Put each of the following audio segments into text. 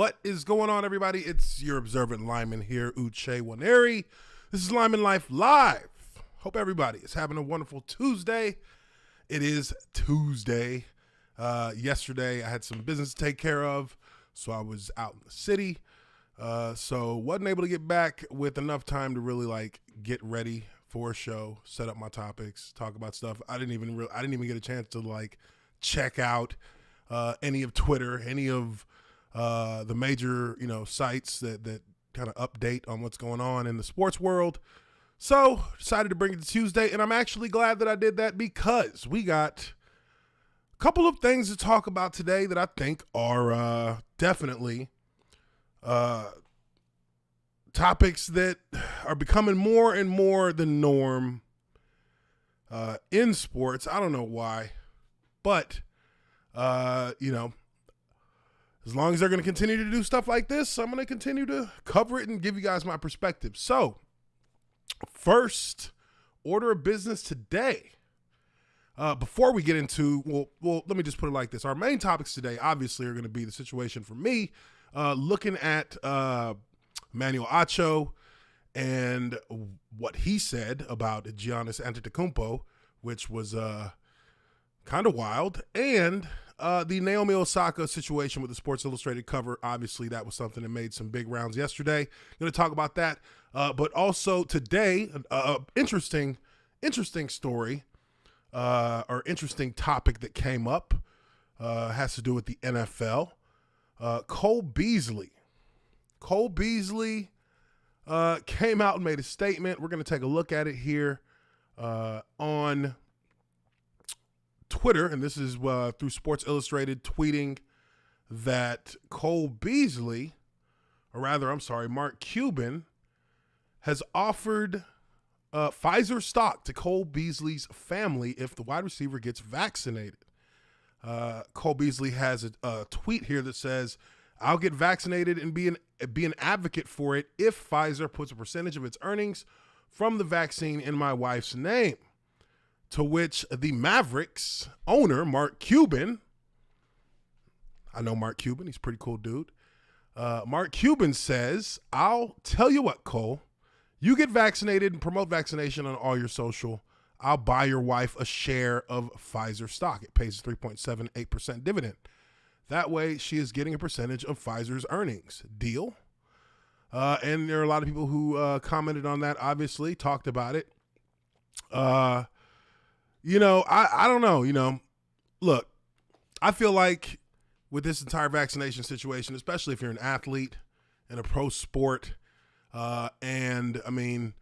What is going on, everybody? It's your observant lineman here, Uche Nwaneri. This is Lineman Life Live. Hope everybody is having a wonderful Tuesday. It is Tuesday. Yesterday, I had some business to take care of, so I was out in the city. So wasn't able to get back with enough time to really get ready for a show, set up my topics, talk about stuff. I didn't even get a chance to check out any of Twitter, any of the major sites that kind of update on what's going on in the sports world. So decided to bring it to Tuesday, and I'm actually glad that I did that because we got a couple of things to talk about today that I think are definitely topics that are becoming more and more the norm in sports. I don't know why, but as long as they're going to continue to do stuff like this, I'm going to continue to cover it and give you guys my perspective. So, first order of business today. Before we get into, well, let me just put it like this. Our main topics today obviously are going to be the situation for me, looking at Emmanuel Acho and what he said about Giannis Antetokounmpo, which was kind of wild, and the Naomi Osaka situation with the Sports Illustrated cover. Obviously, that was something that made some big rounds yesterday. Going to talk about that, but also today, interesting story or interesting topic that came up has to do with the NFL. Cole Beasley came out and made a statement. We're going to take a look at it here on Twitter, and this is through Sports Illustrated tweeting that Mark Cuban has offered Pfizer stock to Cole Beasley's family if the wide receiver gets vaccinated. Cole Beasley has a tweet here that says, "I'll get vaccinated and be an advocate for it if Pfizer puts a percentage of its earnings from the vaccine in my wife's name." To which the Mavericks owner, Mark Cuban, I know Mark Cuban, he's a pretty cool dude. Mark Cuban says, "I'll tell you what, Cole, you get vaccinated and promote vaccination on all your social. I'll buy your wife a share of Pfizer stock. It pays a 3.78% dividend. That way she is getting a percentage of Pfizer's earnings. Deal?" And there are a lot of people who commented on that, obviously, talked about it. I don't know, look, I feel like with this entire vaccination situation, especially if you're an athlete in a pro sport, and I mean,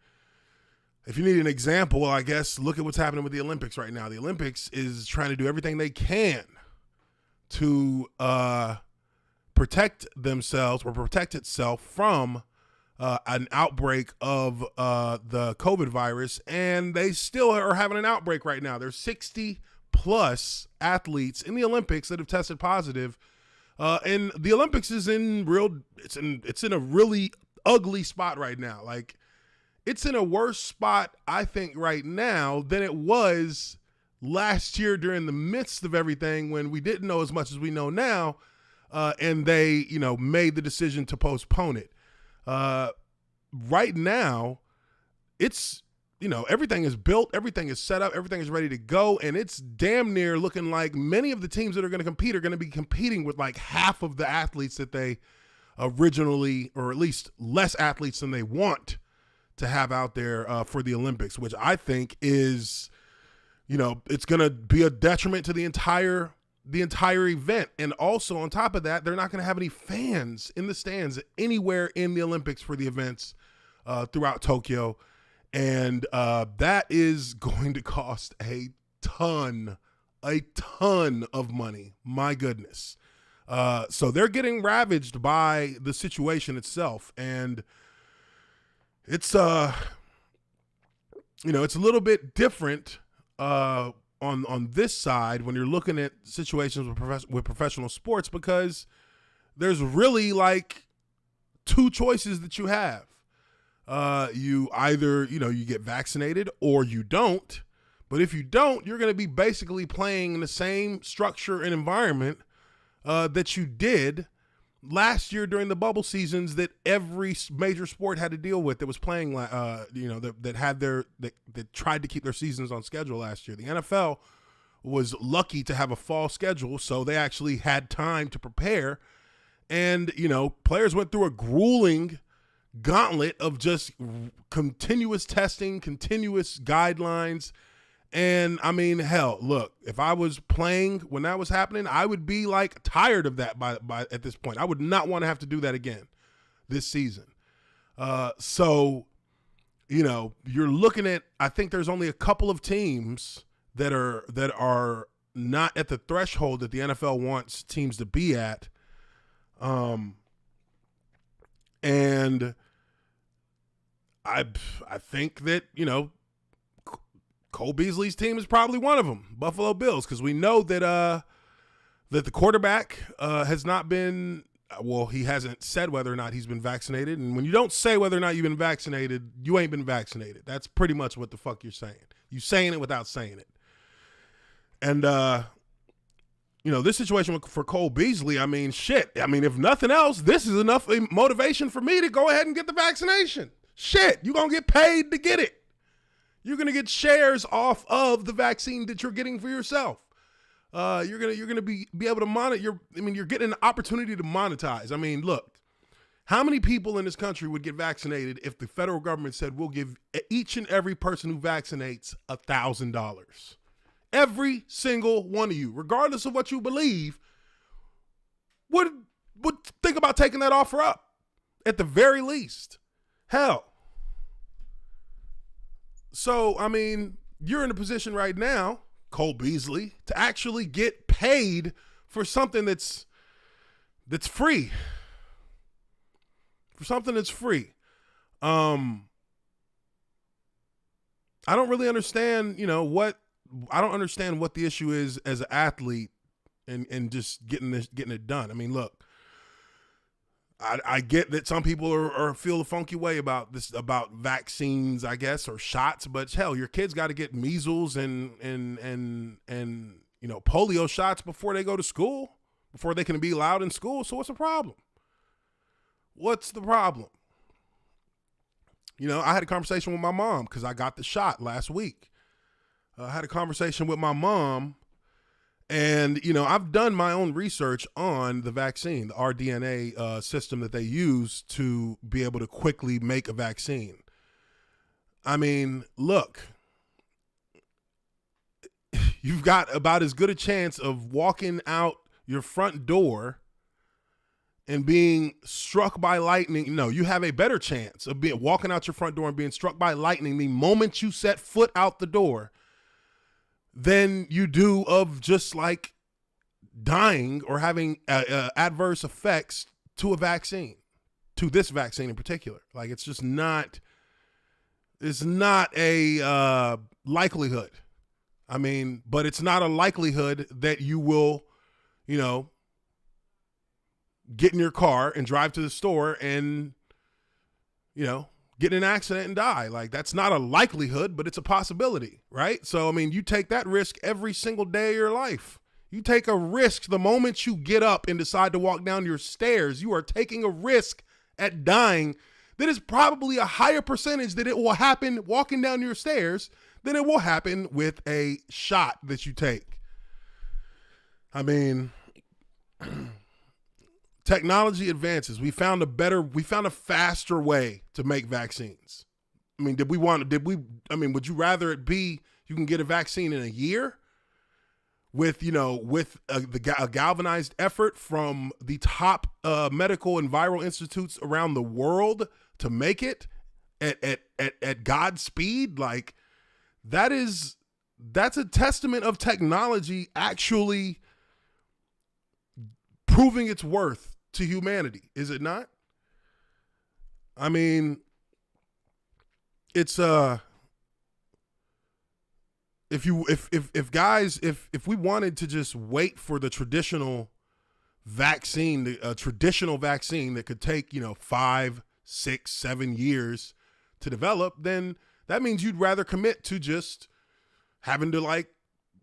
if you need an example, I guess look at what's happening with the Olympics right now. The Olympics is trying to do everything they can to protect themselves or protect itself from an outbreak of the COVID virus, and they still are having an outbreak right now. There's 60 plus athletes in the Olympics that have tested positive, and the Olympics is it's in a really ugly spot right now. It's in a worse spot, I think, right now than it was last year during the midst of everything when we didn't know as much as we know now, and they made the decision to postpone it. Right now, it's, everything is built, everything is set up, everything is ready to go, and it's damn near looking like many of the teams that are going to compete are going to be competing with half of the athletes that they originally, or at least less athletes than they want to have out there for the Olympics, which I think is, it's going to be a detriment to the entire event. And also on top of that, they're not going to have any fans in the stands anywhere in the Olympics for the events throughout Tokyo. And that is going to cost a ton of money. My goodness. So they're getting ravaged by the situation itself. And it's, it's a little bit different on this side when you're looking at situations with professional sports, because there's really two choices that you have. You either, you get vaccinated or you don't. But if you don't, you're going to be basically playing in the same structure and environment that you did last year during the bubble seasons that every major sport had to deal with that was playing, that tried to keep their seasons on schedule last year. The NFL was lucky to have a fall schedule, so they actually had time to prepare. And, players went through a grueling gauntlet of just continuous testing, continuous guidelines. And I mean, hell, look, if I was playing when that was happening, I would be like tired of that by at this point. I would not want to have to do that again this season. So, you're looking at, I think there's only a couple of teams that are not at the threshold that the NFL wants teams to be at. And I think that, Cole Beasley's team is probably one of them, Buffalo Bills, because we know that that the quarterback has not been, he hasn't said whether or not he's been vaccinated. And when you don't say whether or not you've been vaccinated, you ain't been vaccinated. That's pretty much what the fuck you're saying. You're saying it without saying it. And, this situation for Cole Beasley, I mean, shit. I mean, if nothing else, this is enough motivation for me to go ahead and get the vaccination. Shit, you're going to get paid to get it. You're going to get shares off of the vaccine that you're getting for yourself. You're going to be able to monitor. You're getting an opportunity to monetize. I mean, look, how many people in this country would get vaccinated if the federal government said we'll give each and every person who vaccinates $1,000? Every single one of you, regardless of what you believe, would think about taking that offer up at the very least. Hell. So, I mean, you're in a position right now, Cole Beasley, to actually get paid for something that's free. For something that's free. I don't really understand, I don't understand what the issue is as an athlete and just getting it done. I mean, look, I get that some people are feel a funky way about this, about vaccines, I guess, or shots, but hell, your kids got to get measles and polio shots before they go to school, before they can be allowed in school. So what's the problem? What's the problem? I had a conversation with my mom because I got the shot last week. I had a conversation with my mom, and, I've done my own research on the vaccine, the rDNA system that they use to be able to quickly make a vaccine. I mean, look, you've got about as good a chance of walking out your front door and being struck by lightning. No, you have a better chance of walking out your front door and being struck by lightning the moment you set foot out the door than you do of just like dying or having adverse effects to a vaccine, to this vaccine in particular. Like, it's just not, it's not a likelihood. I mean, but it's not a likelihood that you will, get in your car and drive to the store and, get in an accident and die. Like, that's not a likelihood, but it's a possibility, right? So, I mean, you take that risk every single day of your life. You take a risk the moment you get up and decide to walk down your stairs. You are taking a risk at dying that is probably a higher percentage that it will happen walking down your stairs than it will happen with a shot that you take. I mean, technology advances. We found a faster way to make vaccines. I mean, would you rather it be you can get a vaccine in a year with a galvanized effort from the top medical and viral institutes around the world to make it at God's speed? Like, that's a testament of technology actually proving its worth to humanity, is it not? I mean, it's if we wanted to just wait for the traditional vaccine, a traditional vaccine that could take 5, 6, 7 years to develop, then that means you'd rather commit to just having to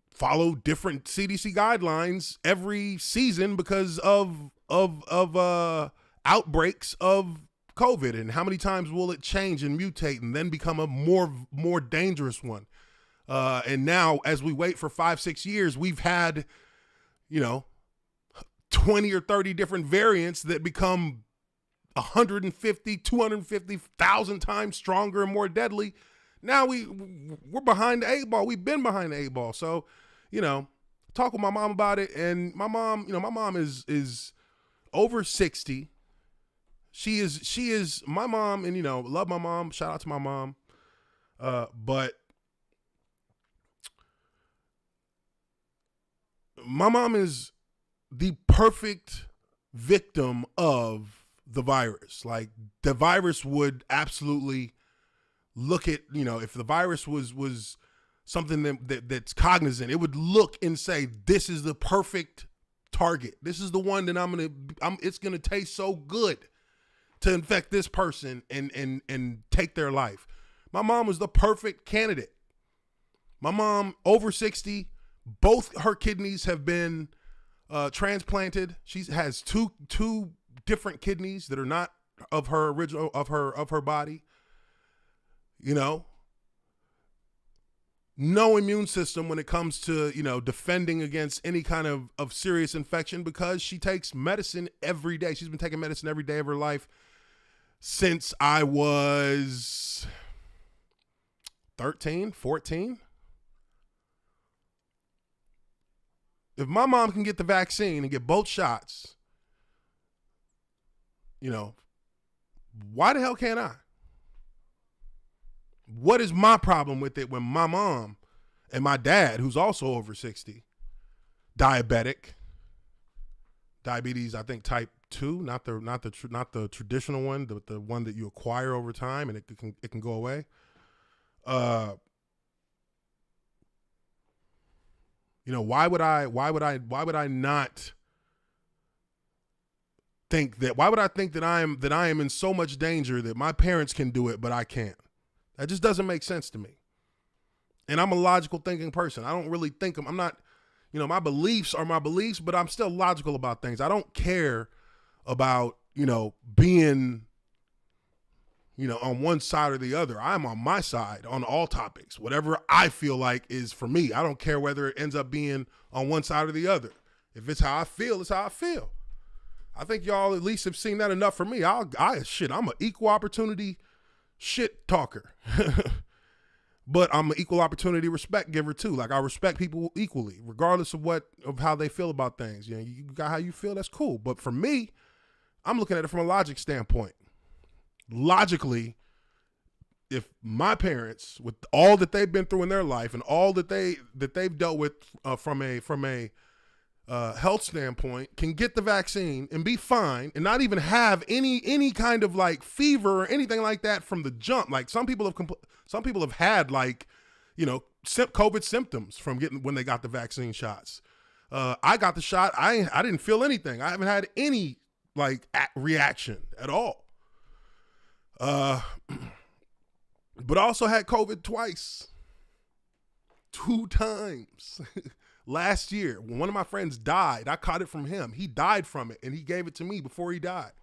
follow different CDC guidelines every season because of outbreaks of COVID, and how many times will it change and mutate and then become a more dangerous one? And now, as we wait for 5-6 years, we've had, 20 or 30 different variants that become 150, 250,000 times stronger and more deadly. Now we're behind the 8 ball. We've been behind the 8 ball. So, talk with my mom about it. And my mom, my mom is over 60. She is my mom, and, love my mom. Shout out to my mom. But my mom is the perfect victim of the virus. Like, the virus would absolutely look at, if the virus was something that's cognizant, it would look and say, this is the perfect target. This is the one that it's going to taste so good to infect this person and take their life. My mom was the perfect candidate. My mom, over 60, both her kidneys have been transplanted. She has two different kidneys that are not of her original, of her body. No immune system when it comes to, defending against any kind of serious infection, because she takes medicine every day. She's been taking medicine every day of her life since I was 13, 14. If my mom can get the vaccine and get both shots, why the hell can't I? What is my problem with it when my mom and my dad, who's also over 60, diabetic, diabetes, I think type 2, not the traditional one, the one that you acquire over time and it can go away. Why would I not think that? Why would I think that I am in so much danger that my parents can do it but I can't? That just doesn't make sense to me. And I'm a logical thinking person. I don't really think I'm not, my beliefs are my beliefs, but I'm still logical about things. I don't care about, being, on one side or the other. I'm on my side on all topics. Whatever I feel like is for me. I don't care whether it ends up being on one side or the other. If it's how I feel, it's how I feel. I think y'all at least have seen that enough for me. I'm an equal opportunity shit talker. But I'm an equal opportunity respect giver too. Like, I respect people equally, regardless of how they feel about things. You got how you feel, that's cool. But for me, I'm looking at it from a logic standpoint. Logically, if my parents, with all that they've been through in their life and all that they've dealt with from a health standpoint, can get the vaccine and be fine and not even have any kind of like fever or anything like that from the jump. Like, some people have had like, COVID symptoms from when they got the vaccine shots. I got the shot. I didn't feel anything. I haven't had any like reaction at all. But I also had COVID twice. 2 times. Last year, when one of my friends died, I caught it from him. He died from it, and he gave it to me before he died.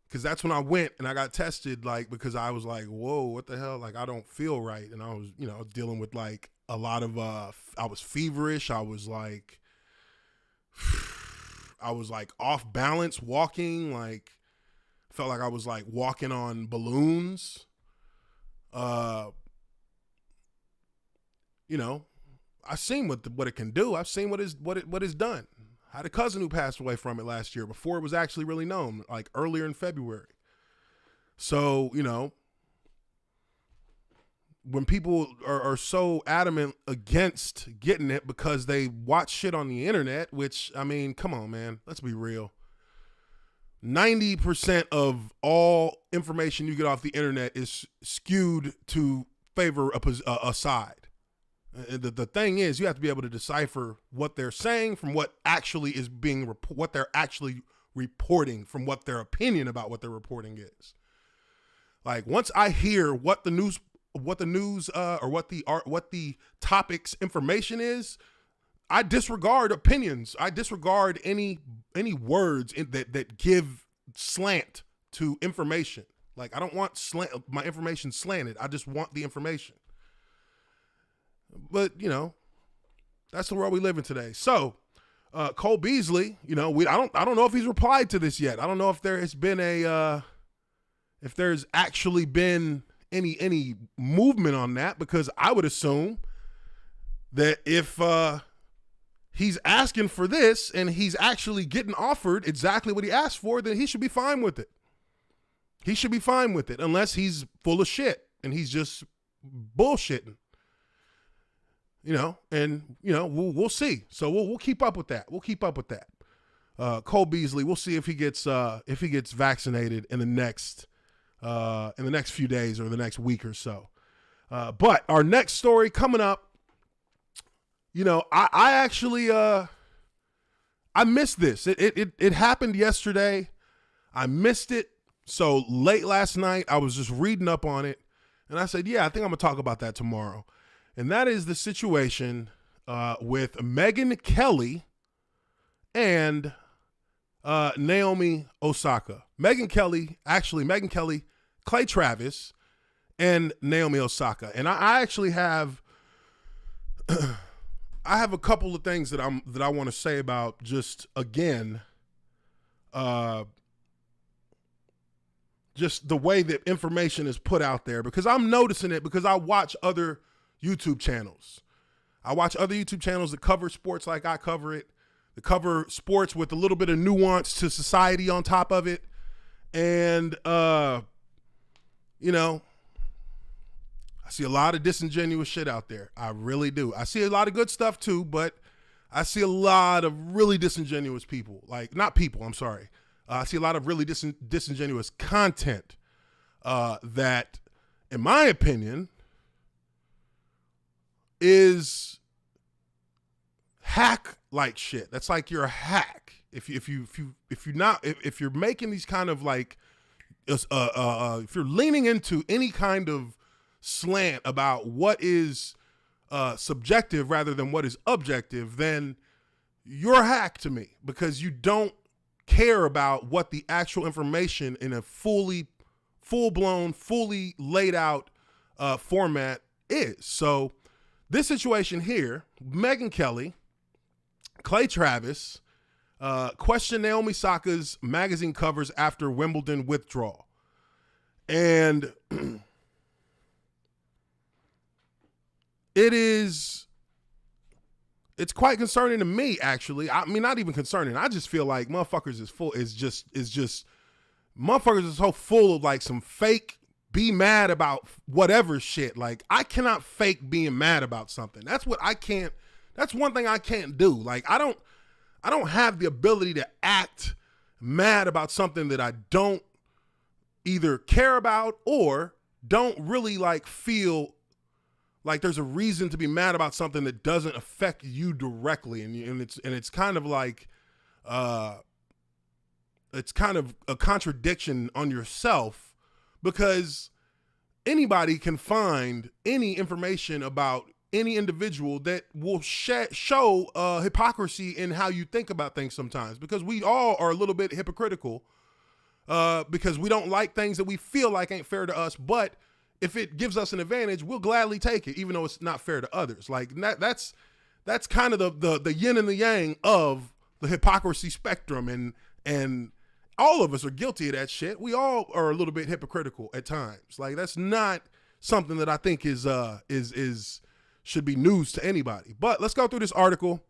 Because that's when I went and I got tested, like, because I was like, whoa, what the hell? Like, I don't feel right. And I was, dealing with like a lot of, I was feverish. I was like off balance walking, like, felt like I was like walking on balloons. I've seen what it can do. I've seen what it's done. I had a cousin who passed away from it last year before it was actually really known, like earlier in February. So, when people are so adamant against getting it because they watch shit on the internet, which, I mean, come on, man, let's be real. 90% of all information you get off the internet is skewed to favor a side. The thing is, you have to be able to decipher what they're saying from what actually is what they're actually reporting from what their opinion about what they're reporting is. Like, once I hear what the news or what the topic's information is, I disregard opinions. I disregard any words that give slant to information. Like, I don't want my information slanted. I just want the information. But, you know, that's the world we live in today. So, Cole Beasley, you know, I don't know if he's replied to this yet. I don't know if there has been if there's actually been any movement on that, because I would assume that if he's asking for this and he's actually getting offered exactly what he asked for, then he should be fine with it. He should be fine with it, unless he's full of shit and he's just bullshitting. You know, and you know, we'll see. So we'll keep up with that. We'll keep up with that. Cole Beasley, we'll see if he gets vaccinated in the next few days or the next week or so. But our next story coming up, you know, I actually I missed this. It happened yesterday. I missed it. So late last night, I was just reading up on it, and I said, yeah, I think I'm gonna talk about that tomorrow. And that is the situation with Megyn Kelly and Naomi Osaka. Megyn Kelly, Clay Travis, and Naomi Osaka. And I actually have I have a couple of things that I want to say about, just again, just the way that information is put out there, because I'm noticing it, because I watch other YouTube channels. I watch other YouTube channels that cover sports like I cover it, that cover sports with a little bit of nuance to society on top of it. And, you know, I see a lot of disingenuous shit out there. I really do. I see a lot of good stuff too, but I see a lot of really disingenuous people. Like, not people, I'm sorry. I see a lot of really disingenuous content that, in my opinion, is hack like shit. That's like, you're a hack if you're making these kind of like if you're leaning into any kind of slant about what is subjective rather than what is objective, then you're a hack to me, because you don't care about what the actual information in a full-blown, fully laid out format is. So this situation here, Megyn Kelly, Clay Travis, question Naomi Osaka's magazine covers after Wimbledon withdrawal. And it's quite concerning to me, actually. I mean, not even concerning. I just feel like motherfuckers motherfuckers is so full of like some fake be mad about whatever shit. Like, I cannot fake being mad about something. That's one thing I can't do. Like, I don't have the ability to act mad about something that I don't either care about or don't really like feel like there's a reason to be mad about something that doesn't affect you directly. And it's kind of like, it's kind of a contradiction on yourself, because anybody can find any information about any individual that will show hypocrisy in how you think about things sometimes, because we all are a little bit hypocritical, because we don't like things that we feel like ain't fair to us, but if it gives us an advantage, we'll gladly take it, even though it's not fair to others. Like, that's kind of the yin and the yang of the hypocrisy spectrum, and all of us are guilty of that shit. We all are a little bit hypocritical at times. Like, that's not something that I think is should be news to anybody. But let's go through this article.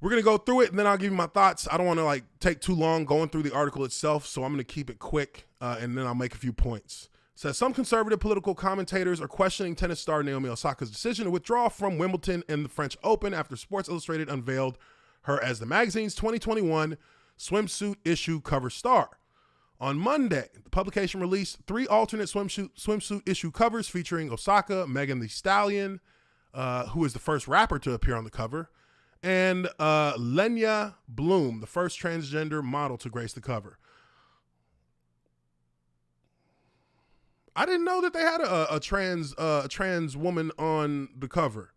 We're going to go through it, and then I'll give you my thoughts. I don't want to like take too long going through the article itself, so I'm going to keep it quick, and then I'll make a few points. It says, some conservative political commentators are questioning tennis star Naomi Osaka's decision to withdraw from Wimbledon and the French Open after Sports Illustrated unveiled her as the magazine's 2021 swimsuit issue cover star. On Monday, the publication released 3 alternate swimsuit issue covers featuring Osaka, Megan Thee Stallion, who is the first rapper to appear on the cover, and Lenya Bloom, the first transgender model to grace the cover. I didn't know that they had a trans woman on the cover.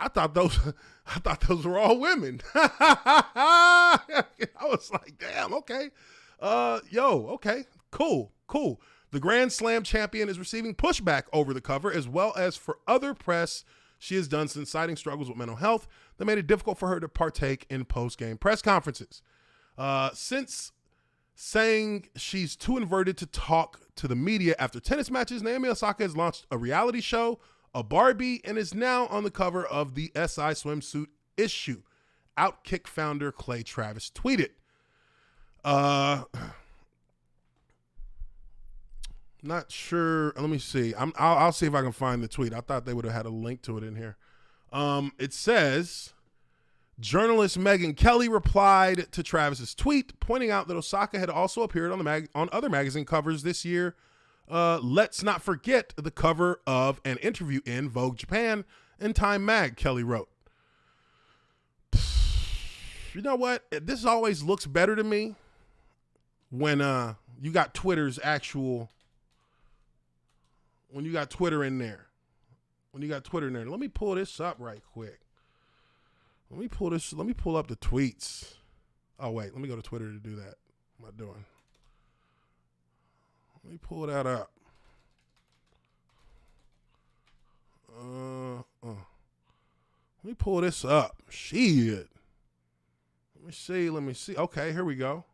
I thought those were all women. I was like, damn, okay. Okay, cool. The Grand Slam champion is receiving pushback over the cover, as well as for other press she has done since citing struggles with mental health that made it difficult for her to partake in post-game press conferences. Since saying she's too inverted to talk to the media after tennis matches, Naomi Osaka has launched a reality show, a Barbie, and is now on the cover of the SI swimsuit issue. Outkick founder Clay Travis tweeted. Not sure. Let me see. I'll see if I can find the tweet. I thought they would have had a link to it in here. It says, journalist Megyn Kelly replied to Travis's tweet, pointing out that Osaka had also appeared on other magazine covers this year. Let's not forget the cover of an interview in Vogue Japan and Time Mag, Kelly wrote. You know what? This always looks better to me when you got Twitter's actual... When you got Twitter in there. Let me pull this up right quick. Let me pull up the tweets. Oh, wait. Let me go to Twitter to do that. What am I doing? Let me pull that up. Let me pull this up. Shit. Let me see. Okay, here we go.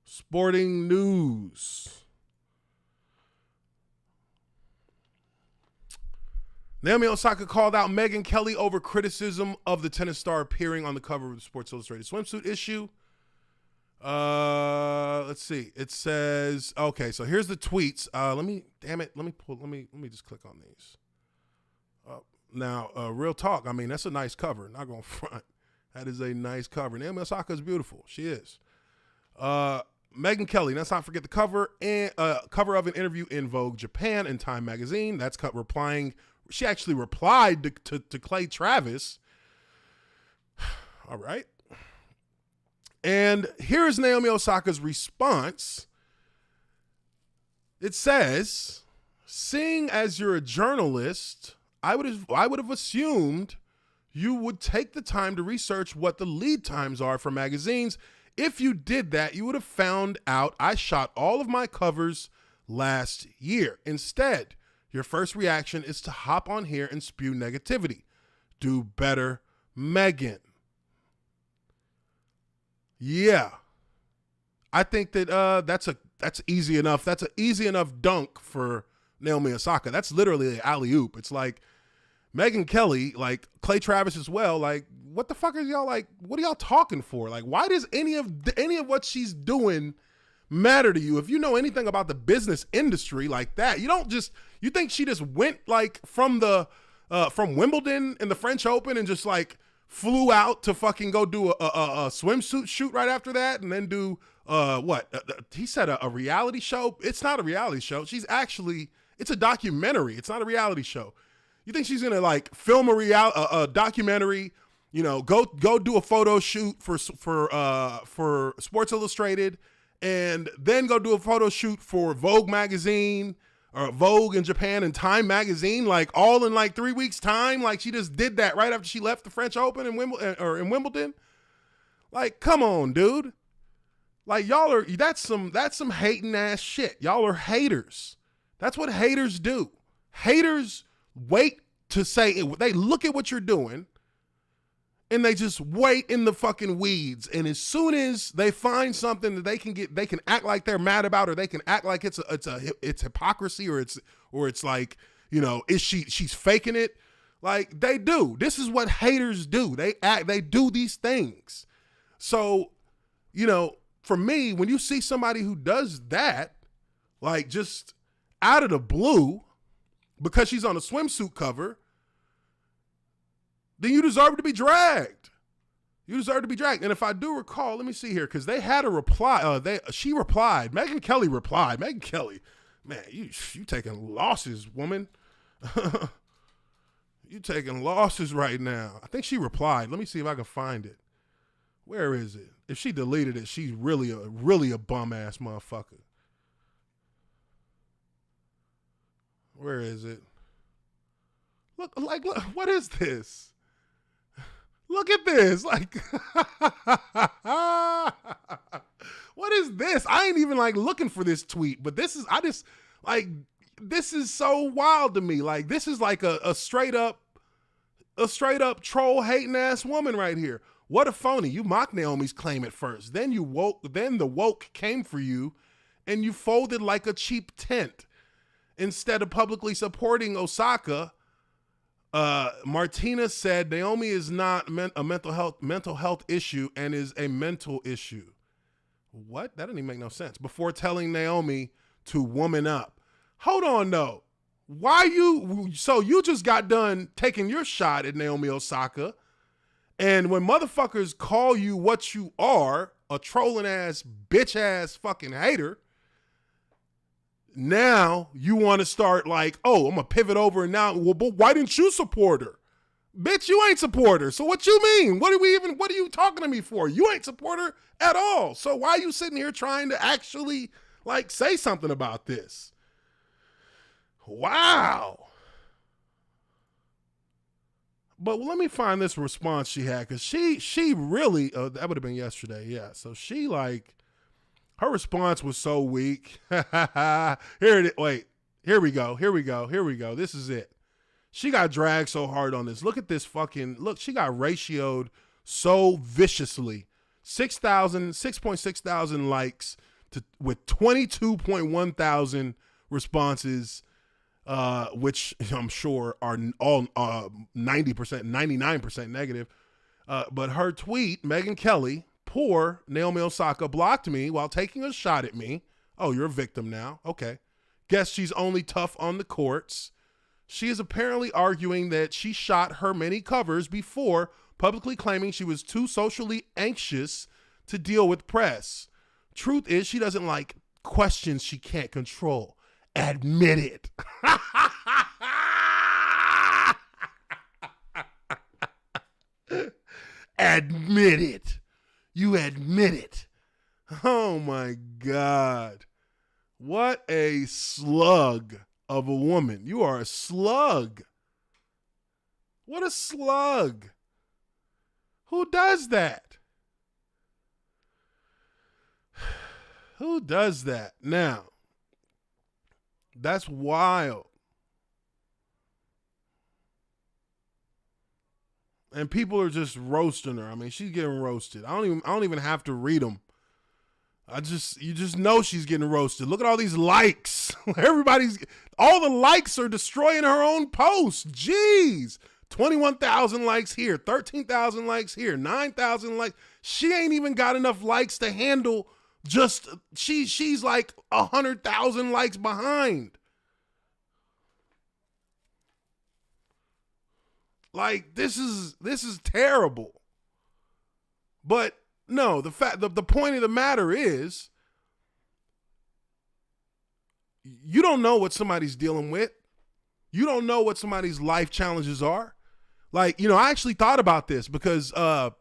Sporting news. Naomi Osaka called out Megyn Kelly over criticism of the tennis star appearing on the cover of the Sports Illustrated swimsuit issue. Let's see. It says, okay, so here's the tweets. Let me just click on these. Now, real talk. I mean, that's a nice cover. Not going to front. That is a nice cover. Naomi Osaka is beautiful. She is. Megyn Kelly, let's not forget the cover of an interview in Vogue Japan and Time Magazine. That's replying. She actually replied to Clay Travis. All right. And here's Naomi Osaka's response. It says, seeing as you're a journalist, I would have assumed you would take the time to research what the lead times are for magazines. If you did that, you would have found out I shot all of my covers last year. Instead, your first reaction is to hop on here and spew negativity. Do better, Megyn. Yeah. I think that that's easy enough. That's an easy enough dunk for Naomi Osaka. That's literally an alley-oop. It's like Megyn Kelly, like Clay Travis as well, like what the fuck are y'all like, what are y'all talking for? Like, why does any of what she's doing matter to you? If you know anything about the business industry like that, you think she just went like from Wimbledon and the French Open and just like flew out to fucking go do a swimsuit shoot right after that and then do he said a reality show? It's not a reality show. It's a documentary. It's not a reality show. You think she's gonna like film a documentary, go do a photo shoot for Sports Illustrated and then go do a photo shoot for Vogue magazine or Vogue in Japan and Time magazine, like all in like 3 weeks time? Like she just did that right after she left the French Open in Wimbledon. Like, come on, dude. Like that's some hating ass shit. Y'all are haters. That's what haters do. Haters wait to say it. They look at what you're doing and they just wait in the fucking weeds. And as soon as they find something that they can act like they're mad about, or they can act like it's hypocrisy, or it's like, she's faking it. Like they do. This is what haters do. They do these things. So, for me, when you see somebody who does that, like just out of the blue, because she's on a swimsuit cover, then you deserve to be dragged. You deserve to be dragged. And if I do recall, let me see here, because they had a reply. She replied. Megyn Kelly replied. Megyn Kelly, man, you taking losses, woman. You taking losses right now. I think she replied. Let me see if I can find it. Where is it? If she deleted it, she's really a bum ass motherfucker. Where is it? Look, what is this? Look at this. Like, what is this? I ain't even like looking for this tweet, but this is, this is so wild to me. Like, this is like a straight up troll hating ass woman right here. What a phony. You mocked Naomi's claim at first. Then the woke came for you and you folded like a cheap tent. Instead of publicly supporting Osaka, Martina said Naomi is not a mental health issue and is a mental issue. What? That didn't even make no sense. Before telling Naomi to woman up. Hold on though. So you just got done taking your shot at Naomi Osaka, and when motherfuckers call you what you are, a trolling ass, bitch ass fucking hater, now you want to start like, oh, I'm gonna pivot over and now, well, but why didn't you support her? Bitch, you ain't support her. So what you mean? What are you talking to me for? You ain't support her at all. So why are you sitting here trying to actually like say something about this? Wow. But let me find this response she had, because she really, that would have been yesterday, yeah. So she like, her response was so weak. Here it is. Wait, here we go. This is it. She got dragged so hard on this. Look at this look, she got ratioed so viciously. 6.6 thousand likes with 22.1 thousand responses, which I'm sure are all 90%, 99% negative. But her tweet, Megyn Kelly, poor Naomi Osaka blocked me while taking a shot at me. Oh, you're a victim now. Okay. Guess she's only tough on the courts. She is apparently arguing that she shot her many covers before publicly claiming she was too socially anxious to deal with press. Truth is, she doesn't like questions she can't control. Admit it. Admit it. You admit it. Oh my God. What a slug of a woman. You are a slug. What a slug. Who does that? Who does that? Now, that's wild. And people are just roasting her. I mean, she's getting roasted. I don't even have to read them. You just know she's getting roasted. Look at all these likes. All the likes are destroying her own post. Jeez. 21,000 likes here, 13,000 likes here, 9,000 likes. She ain't even got enough likes to handle she's like 100,000 likes behind. Like, this is terrible. But no, the point of the matter is, you don't know what somebody's dealing with. You don't know what somebody's life challenges are. Like, I actually thought about this because, I've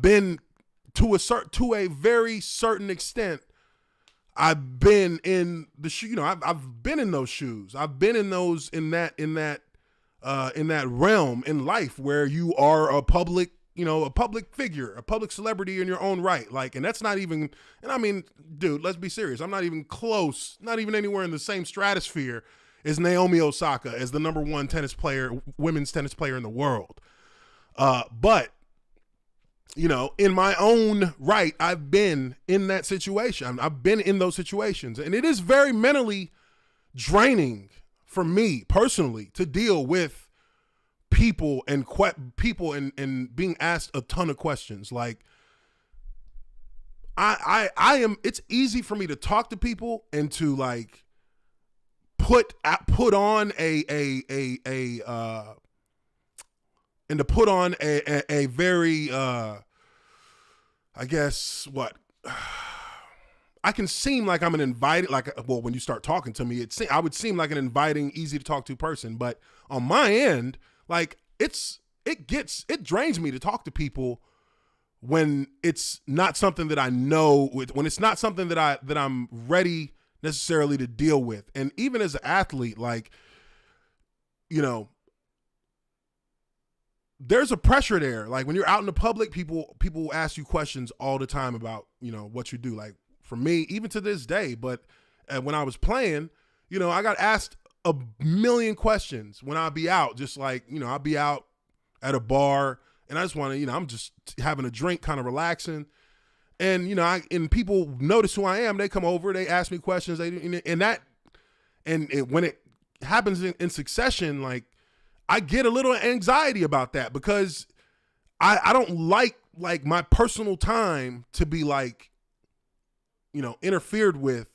been to a very certain extent. I've been in the shoe. I've been in those shoes. I've been in that realm in life where you are a public figure, a public celebrity in your own right. Like, and that's not even, and I mean, dude, let's be serious. I'm not even close, not even anywhere in the same stratosphere as Naomi Osaka, as the number one women's tennis player in the world. But, in my own right, I've been in that situation. I've been in those situations, and it is very mentally draining for me personally to deal with people and being asked a ton of questions. Like, it's easy for me to talk to people and to like put on a very I guess what I can seem like I'm an inviting, when you start talking to me, I would seem like an inviting, easy to talk to person. But on my end, like, it drains me to talk to people when it's not something that I know, when it's not something that I'm ready necessarily to deal with. And even as an athlete, like, you know, there's a pressure there. Like when you're out in the public, people ask you questions all the time about, you know, what you do. Like for me, even to this day, but when I was playing, you know, I got asked a million questions when I'd be out, just like, you know, I'd be out at a bar and I just want to, you know, I'm just having a drink, kind of relaxing. And, you know, and people notice who I am. They come over, they ask me questions. When it happens in succession, like I get a little anxiety about that because I don't like my personal time to be like, you know, interfered with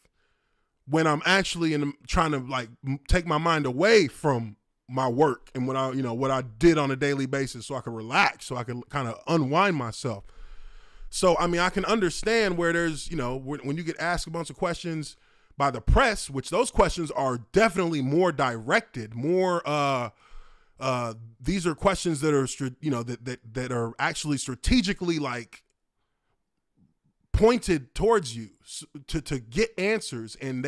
when I'm actually trying to like take my mind away from my work and what I did on a daily basis so I can relax, so I can kind of unwind myself. So, I mean, I can understand where there's, you know, when you get asked a bunch of questions by the press, which those questions are definitely more directed, more, these are questions that are, you know, that are actually strategically like pointed towards you to get answers, and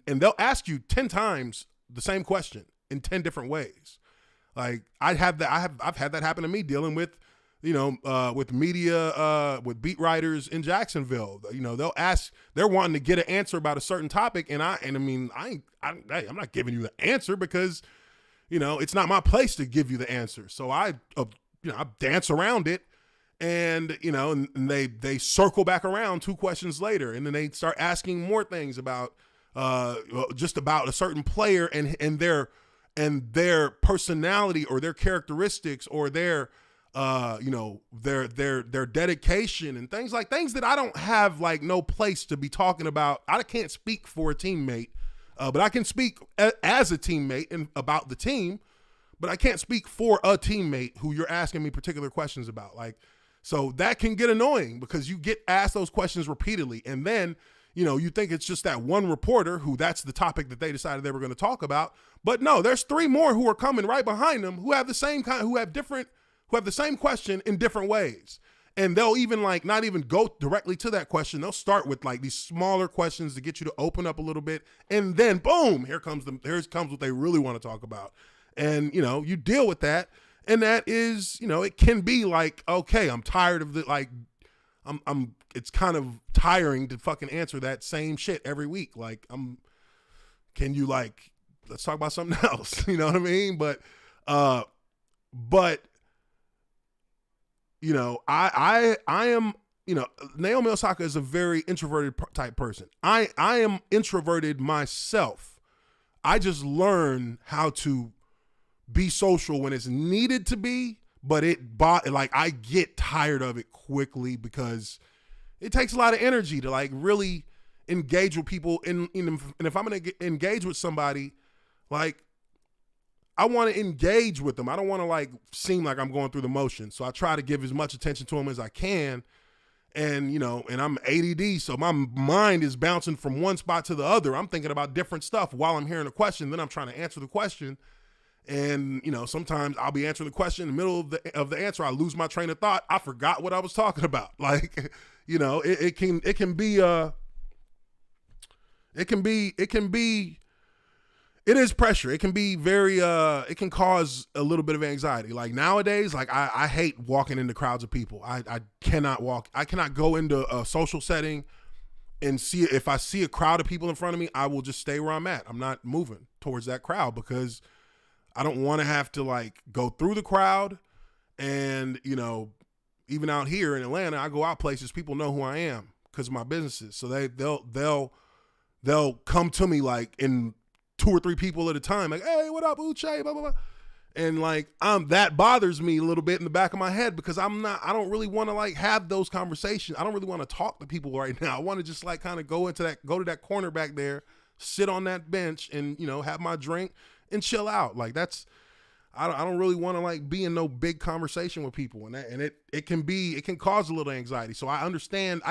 they'll ask you 10 times the same question in 10 different ways. Like I've had that happen to me dealing with, you know, with media, with beat writers in Jacksonville. You know, they're wanting to get an answer about a certain topic, and I'm not giving you the answer because, you know, it's not my place to give you the answer. So I dance around it. And, you know, and they circle back around 2 questions later, and then they start asking more things about just about a certain player and their personality or their characteristics or their you know, their dedication and things that I don't have like no place to be talking about. I can't speak for a teammate, but I can speak as a teammate and about the team, but I can't speak for a teammate who you're asking me particular questions about. Like, so that can get annoying because you get asked those questions repeatedly. And then, you know, you think it's just that one reporter who that's the topic that they decided they were going to talk about. But no, there's 3 more who are coming right behind them who have the same who have the same question in different ways. And they'll even like not even go directly to that question. They'll start with like these smaller questions to get you to open up a little bit. And then boom, here comes what they really want to talk about. And, you know, you deal with that. And that is, you know, it can be like, okay, I'm tired of it's kind of tiring to fucking answer that same shit every week. Like can you like, let's talk about something else. You know what I mean? But, you know, I am, you know, Naomi Osaka is a very introverted type person. I am introverted myself. I just learn how to be social when it's needed to be, but I get tired of it quickly because it takes a lot of energy to like really engage with people. And if I'm going to engage with somebody, like I want to engage with them. I don't want to like seem like I'm going through the motions. So I try to give as much attention to them as I can. And, you know, and I'm ADD, so my mind is bouncing from one spot to the other. I'm thinking about different stuff while I'm hearing a question. Then I'm trying to answer the question. And, you know, sometimes I'll be answering the question in the middle of the answer. I lose my train of thought. I forgot what I was talking about. Like, you know, it can be, it is pressure. It can be very, it can cause a little bit of anxiety. Like nowadays, like I hate walking into crowds of people. I cannot walk. I cannot go into a social setting and if I see a crowd of people in front of me, I will just stay where I'm at. I'm not moving towards that crowd because I don't want to have to like go through the crowd. And, you know, even out here in Atlanta, I go out places, people know who I am because of my businesses. So they'll come to me like in 2 or 3 people at a time, like, hey, what up, Uche, blah, blah, blah. And like, that bothers me a little bit in the back of my head because I don't really want to like have those conversations. I don't really want to talk to people right now. I want to just like kind of go to that corner back there, sit on that bench and, you know, have my drink and chill out. Like I don't really want to like be in no big conversation with people, and it can cause a little anxiety. So I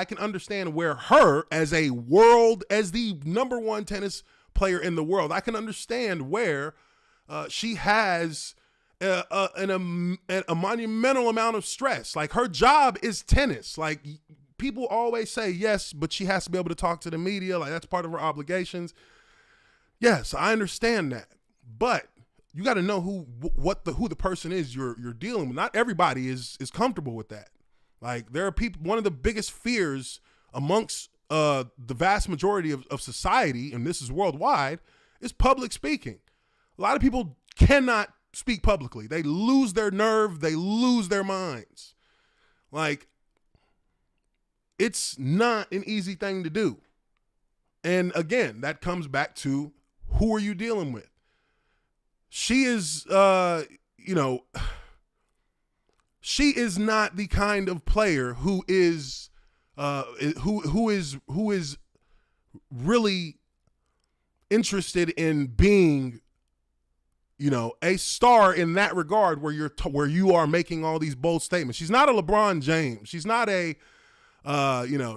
can understand where her as the number 1 tennis player in the world, I can understand where she has a monumental amount of stress. Like her job is tennis. Like people always say yes, but she has to be able to talk to the media. Like that's part of her obligations. Yes, I understand that. But you got to know who the person is you're dealing with. Not everybody is comfortable with that. Like, there are people, one of the biggest fears amongst the vast majority of society, and this is worldwide, is public speaking. A lot of people cannot speak publicly. They lose their nerve. They lose their minds. Like, it's not an easy thing to do. And again, that comes back to, who are you dealing with? She is, she is not the kind of player who is really interested in being, a star in that regard, where you are making all these bold statements. She's not a LeBron James. She's not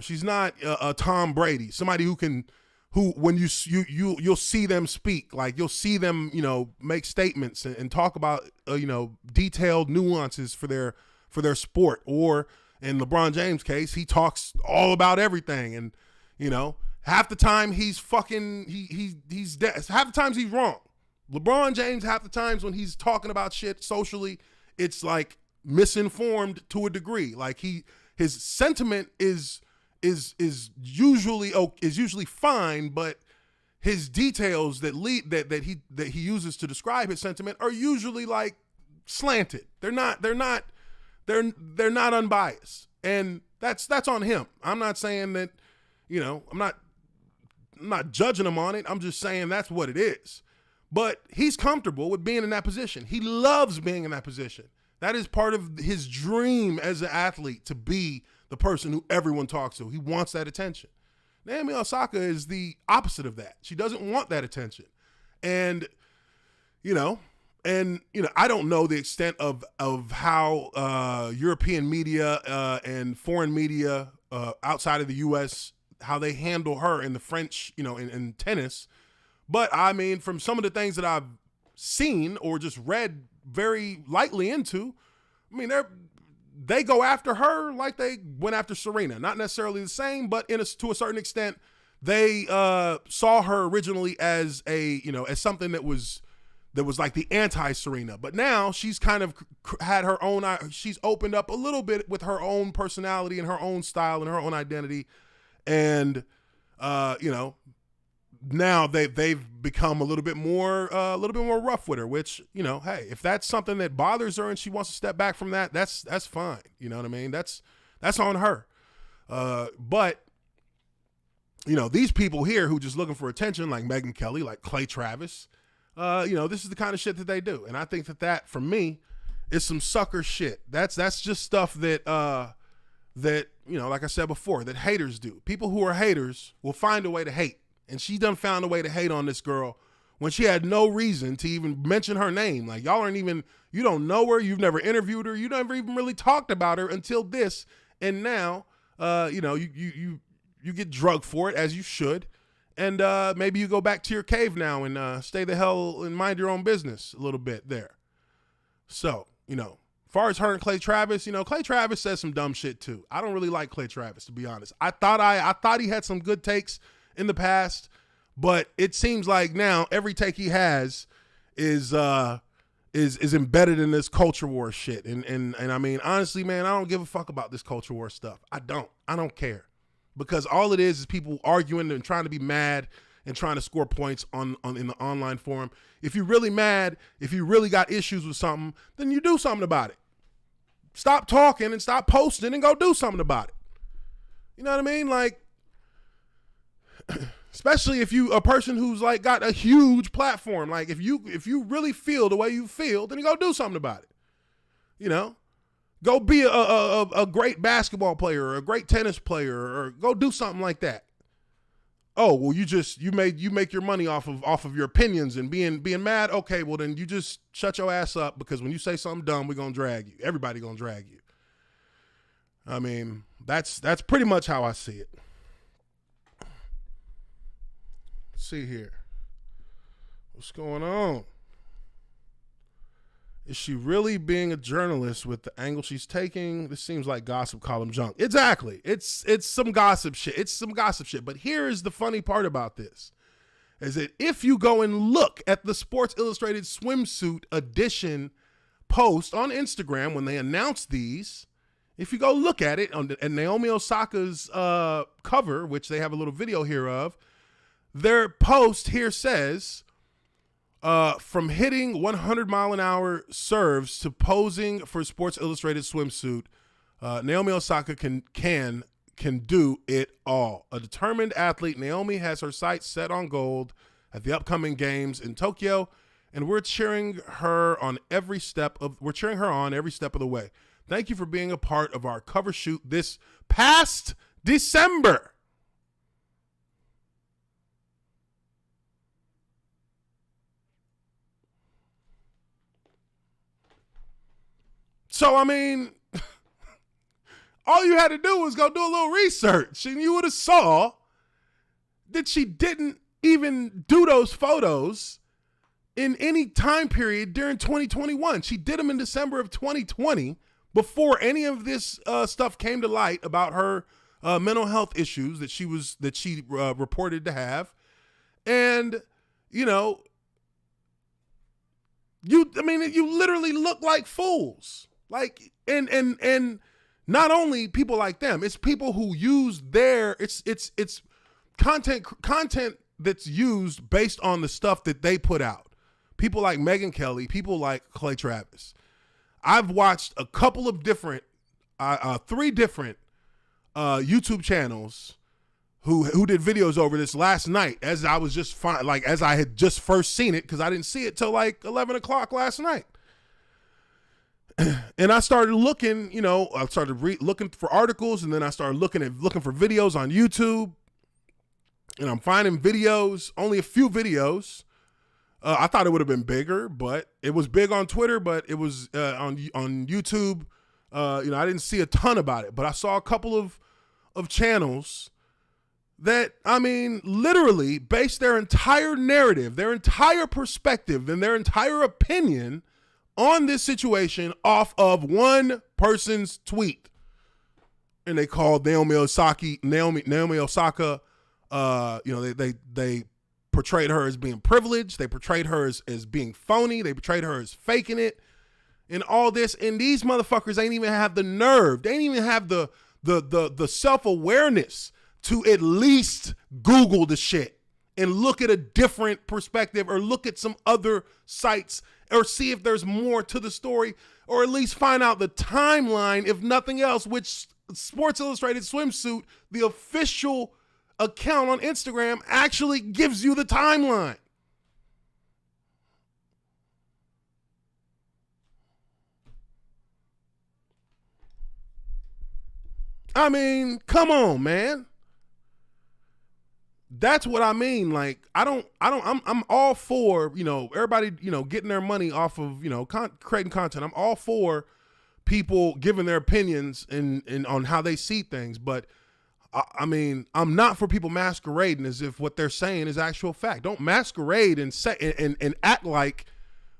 she's not a Tom Brady, somebody who when you'll see them speak, like you'll see them, make statements and talk about, detailed nuances for their sport. Or in LeBron James' case, he talks all about everything. And, half the time he's fucking, he's dead. Half the times he's wrong. LeBron James, half the times when he's talking about shit socially, it's like misinformed to a degree. Like his sentiment is usually fine, but his details that he uses to describe his sentiment are usually like slanted. They're not unbiased, and that's on him. I'm not saying that, I'm not judging him on it. I'm just saying that's what it is. But he's comfortable with being in that position. He loves being in that position. That is part of his dream as an athlete, to be the person who everyone talks to. He wants that attention. Naomi Osaka is the opposite of that. She doesn't want that attention. And, I don't know the extent of how European media and foreign media outside of the U.S., how they handle her in the French, in tennis. But I mean, from some of the things that I've seen or just read very lightly into, I mean, they go after her like they went after Serena. Not necessarily the same, but to a certain extent, they saw her originally as as something that was like the anti-Serena. But now she's kind of had her own. She's opened up a little bit with her own personality and her own style and her own identity, and now they've become a little bit more rough with her, which, hey, if that's something that bothers her and she wants to step back from that, that's fine. You know what I mean? That's on her. But these people here who just looking for attention, like Megyn Kelly, like Clay Travis, this is the kind of shit that they do. And I think that for me is some sucker shit. That's just stuff that like I said before, that haters do. People who are haters will find a way to hate. And she done found a way to hate on this girl when she had no reason to even mention her name. Like, you don't know her. You've never interviewed her. You never even really talked about her until this. And now, you get drugged for it, as you should. And maybe you go back to your cave now and stay the hell and mind your own business a little bit there. So, as far as her and Clay Travis, Clay Travis says some dumb shit too. I don't really like Clay Travis, to be honest. I thought he had some good takes in the past, but it seems like now every take he has is embedded in this culture war shit. And I mean, honestly, man, I don't give a fuck about this culture war stuff. I don't care, because all it is people arguing and trying to be mad and trying to score points in the online forum. If you're really mad, if you really got issues with something, then you do something about it. Stop talking and stop posting and go do something about it. You know what I mean? Like, especially if you a person who's like got a huge platform. Like, if you really feel the way you feel, then you go do something about it. Go be a great basketball player or a great tennis player, or go do something like that. Oh, well, you make your money off of your opinions and being mad. Okay, well then you just shut your ass up, because when you say something dumb, we're gonna drag you. Everybody gonna drag you. I mean, that's pretty much how I see it. See here. What's going on? Is she really being a journalist with the angle she's taking? This seems like gossip column junk. Exactly. It's some gossip shit. It's some gossip shit. But here is the funny part about this. is that if you go and look at the Sports Illustrated swimsuit edition post on Instagram when they announced these, if you go look at it on Naomi Osaka's cover, which they have a little video here of, their post here says, from hitting 100-mile-an-hour serves to posing for Sports Illustrated swimsuit, Naomi Osaka can do it all. A determined athlete, Naomi has her sights set on gold at the upcoming games in Tokyo, and we're cheering her on every step of the way. Thank you for being a part of our cover shoot this past December. So, I mean, all you had to do was go do a little research, and you would have saw that she didn't even do those photos in any time period during 2021. She did them in December of 2020 before any of this stuff came to light about her mental health issues that she reported to have. And, you literally look like fools. Like, and not only people like them, it's people who use it's content that's used based on the stuff that they put out. People like Megyn Kelly, people like Clay Travis. I've watched a couple of different, 3 different YouTube channels who did videos over this last night as I was just as I had just first seen it, because I didn't see it till like 11 o'clock last night. And I started looking, looking for articles, and then I started looking for videos on YouTube, and I'm finding videos, only a few videos. I thought it would have been bigger, but it was big on Twitter, but it was on YouTube. I didn't see a ton about it, but I saw a couple of channels that, literally based their entire narrative, their entire perspective, and their entire opinion on this situation off of one person's tweet. And they called Naomi Osaka, they portrayed her as being privileged. They portrayed her as being phony. They portrayed her as faking it and all this. And these motherfuckers ain't even have the nerve. They ain't even have the self-awareness to at least Google the shit and look at a different perspective, or look at some other sites, or see if there's more to the story, or at least find out the timeline, if nothing else, which Sports Illustrated swimsuit, the official account on Instagram, actually gives you the timeline. Come on, man. That's what I mean. Like, I'm all for, everybody, getting their money off of, creating content. I'm all for people giving their opinions and on how they see things. But I'm not for people masquerading as if what they're saying is actual fact. Don't masquerade and say and act like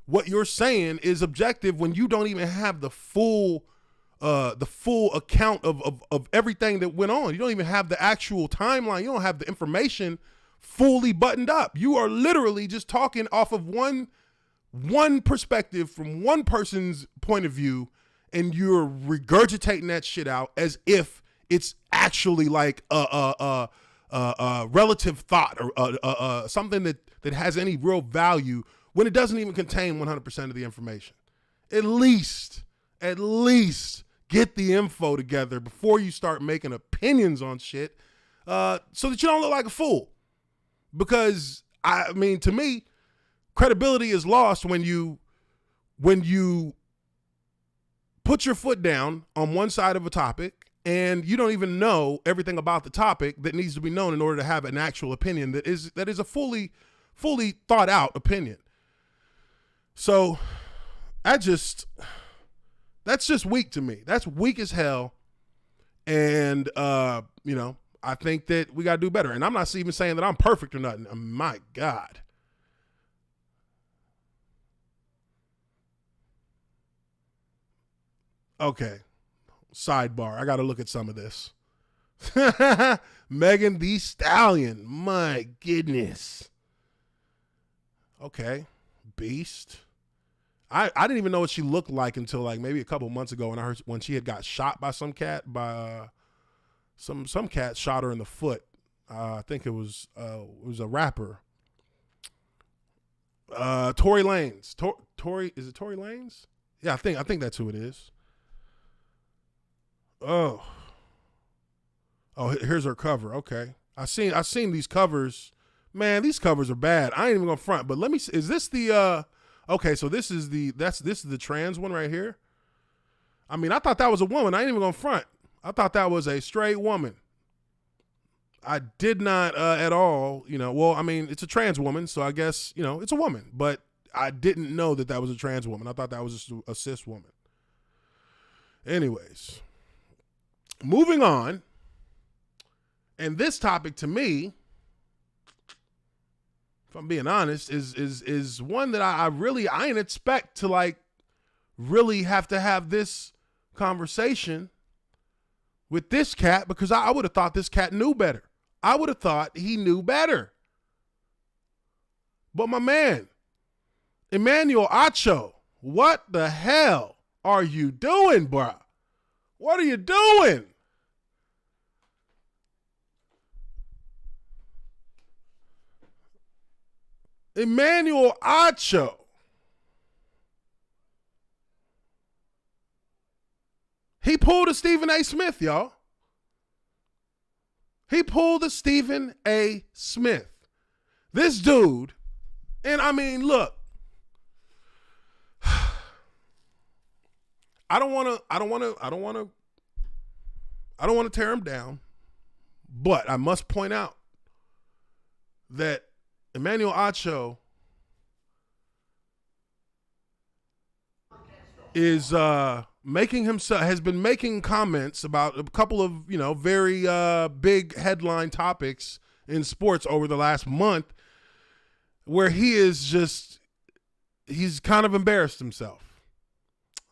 what you're saying is objective when you don't even have the full account of everything that went on. You don't even have the actual timeline. You don't have the information fully buttoned up. You are literally just talking off of one perspective from one person's point of view, and you're regurgitating that shit out as if it's actually like a relative thought or something that has any real value, when it doesn't even contain 100% of the information. At least get the info together before you start making opinions on shit, so that you don't look like a fool. Because to me, credibility is lost when you put your foot down on one side of a topic and you don't even know everything about the topic that needs to be known in order to have an actual opinion that is a fully thought out opinion. So that's just weak to me. That's weak as hell. And, I think that we got to do better. And I'm not even saying that I'm perfect or nothing. My God. Okay. Sidebar. I got to look at some of this. Megan Thee Stallion. My goodness. Okay. Beast. I didn't even know what she looked like until like maybe a couple months ago when I heard when she had got shot by some cat some cat shot her in the foot. I think it was a rapper. Tory Lanez. Tory is it Tory Lanez? Yeah, I think that's who it is. Oh, here's her cover. Okay, I seen these covers. Man, these covers are bad. I ain't even gonna front. But let me. Is this the? Okay, so this is the trans one right here. I mean, I thought that was a woman. I ain't even gonna front. I thought that was a straight woman. I did not at all. Well, I mean, it's a trans woman, so I guess it's a woman. But I didn't know that was a trans woman. I thought that was just a cis woman. Anyways, moving on. And this topic to me, if I'm being honest, is one that I didn't expect to like really have to have this conversation with this cat, because I would have thought this cat knew better. I would have thought he knew better. But my man, Emmanuel Acho, what the hell are you doing, bro? What are you doing? Emmanuel Acho. He pulled a Stephen A. Smith, y'all. He pulled a Stephen A. Smith. This dude, and I mean, look, I don't want to tear him down, but I must point out that Emmanuel Acho is has been making comments about a couple of very big headline topics in sports over the last month, where he's kind of embarrassed himself.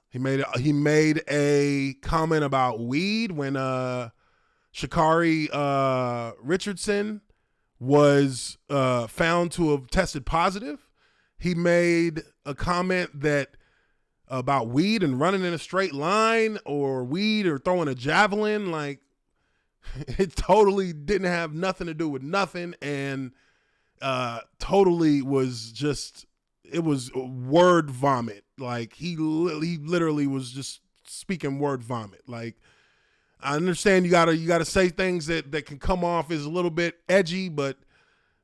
He made a comment about weed when Sha'Carri Richardson was found to have tested positive. He made a comment about weed and running in a straight line, or weed or throwing a javelin. Like, it totally didn't have nothing to do with nothing, and totally was just, it was word vomit. Like, he literally was just speaking word vomit. Like, I understand you gotta say things that can come off as a little bit edgy, but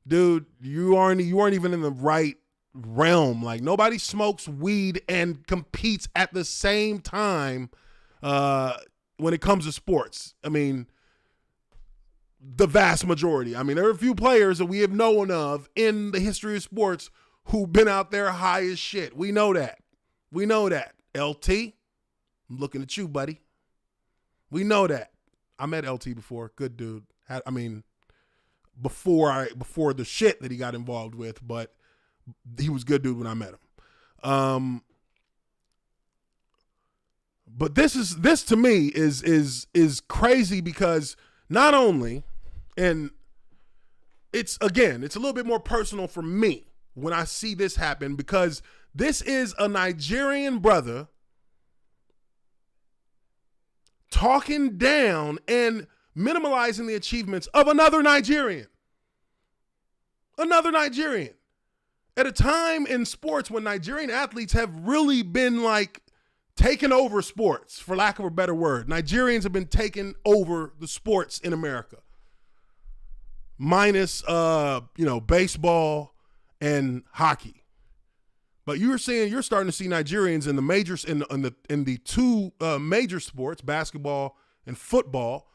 dude, you aren't even in the right realm. Like, nobody smokes weed and competes at the same time when it comes to sports. I mean, the vast majority. I mean, there are a few players that we have known of in the history of sports who've been out there high as shit. We know that. LT, I'm looking at you, buddy. We know that. I met LT before. Good dude. Before the shit that he got involved with, but he was a good dude when I met him. But this to me is crazy, because not only, and it's a little bit more personal for me when I see this happen, because this is a Nigerian brother talking down and minimalizing the achievements of another Nigerian. At a time in sports when Nigerian athletes have really been like taking over sports, for lack of a better word. Nigerians have been taking over the sports in America. Minus baseball and hockey. But you're starting to see Nigerians in the majors, in the two major sports, basketball and football,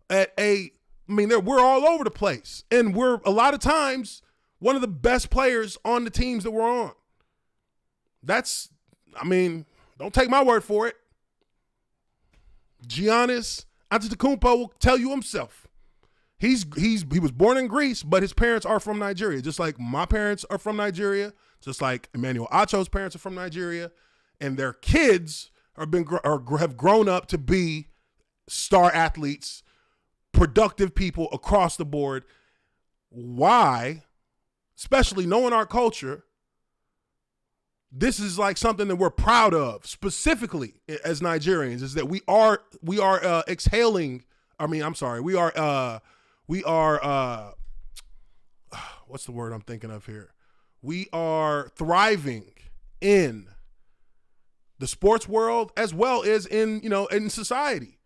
we're all over the place. And we're a lot of times one of the best players on the teams that we're on. Don't take my word for it. Giannis Antetokounmpo will tell you himself. He was born in Greece, but his parents are from Nigeria, just like my parents are from Nigeria, just like Emmanuel Acho's parents are from Nigeria, and their kids have grown up to be star athletes, productive people across the board. Why, especially knowing our culture, this is like something that we're proud of, specifically as Nigerians, is that we are exhaling. I mean, I'm sorry, we are what's the word I'm thinking of here? We are thriving in the sports world as well as in, in society.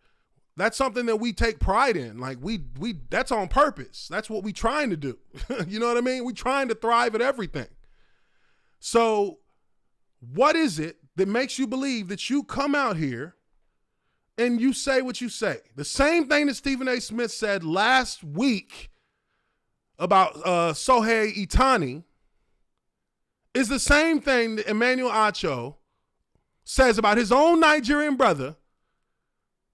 That's something that we take pride in. Like we that's on purpose. That's what we trying to do. You know what I mean? We trying to thrive at everything. So what is it that makes you believe that you come out here and you say what you say? The same thing that Stephen A. Smith said last week about Sohei Itani is the same thing that Emmanuel Acho says about his own Nigerian brother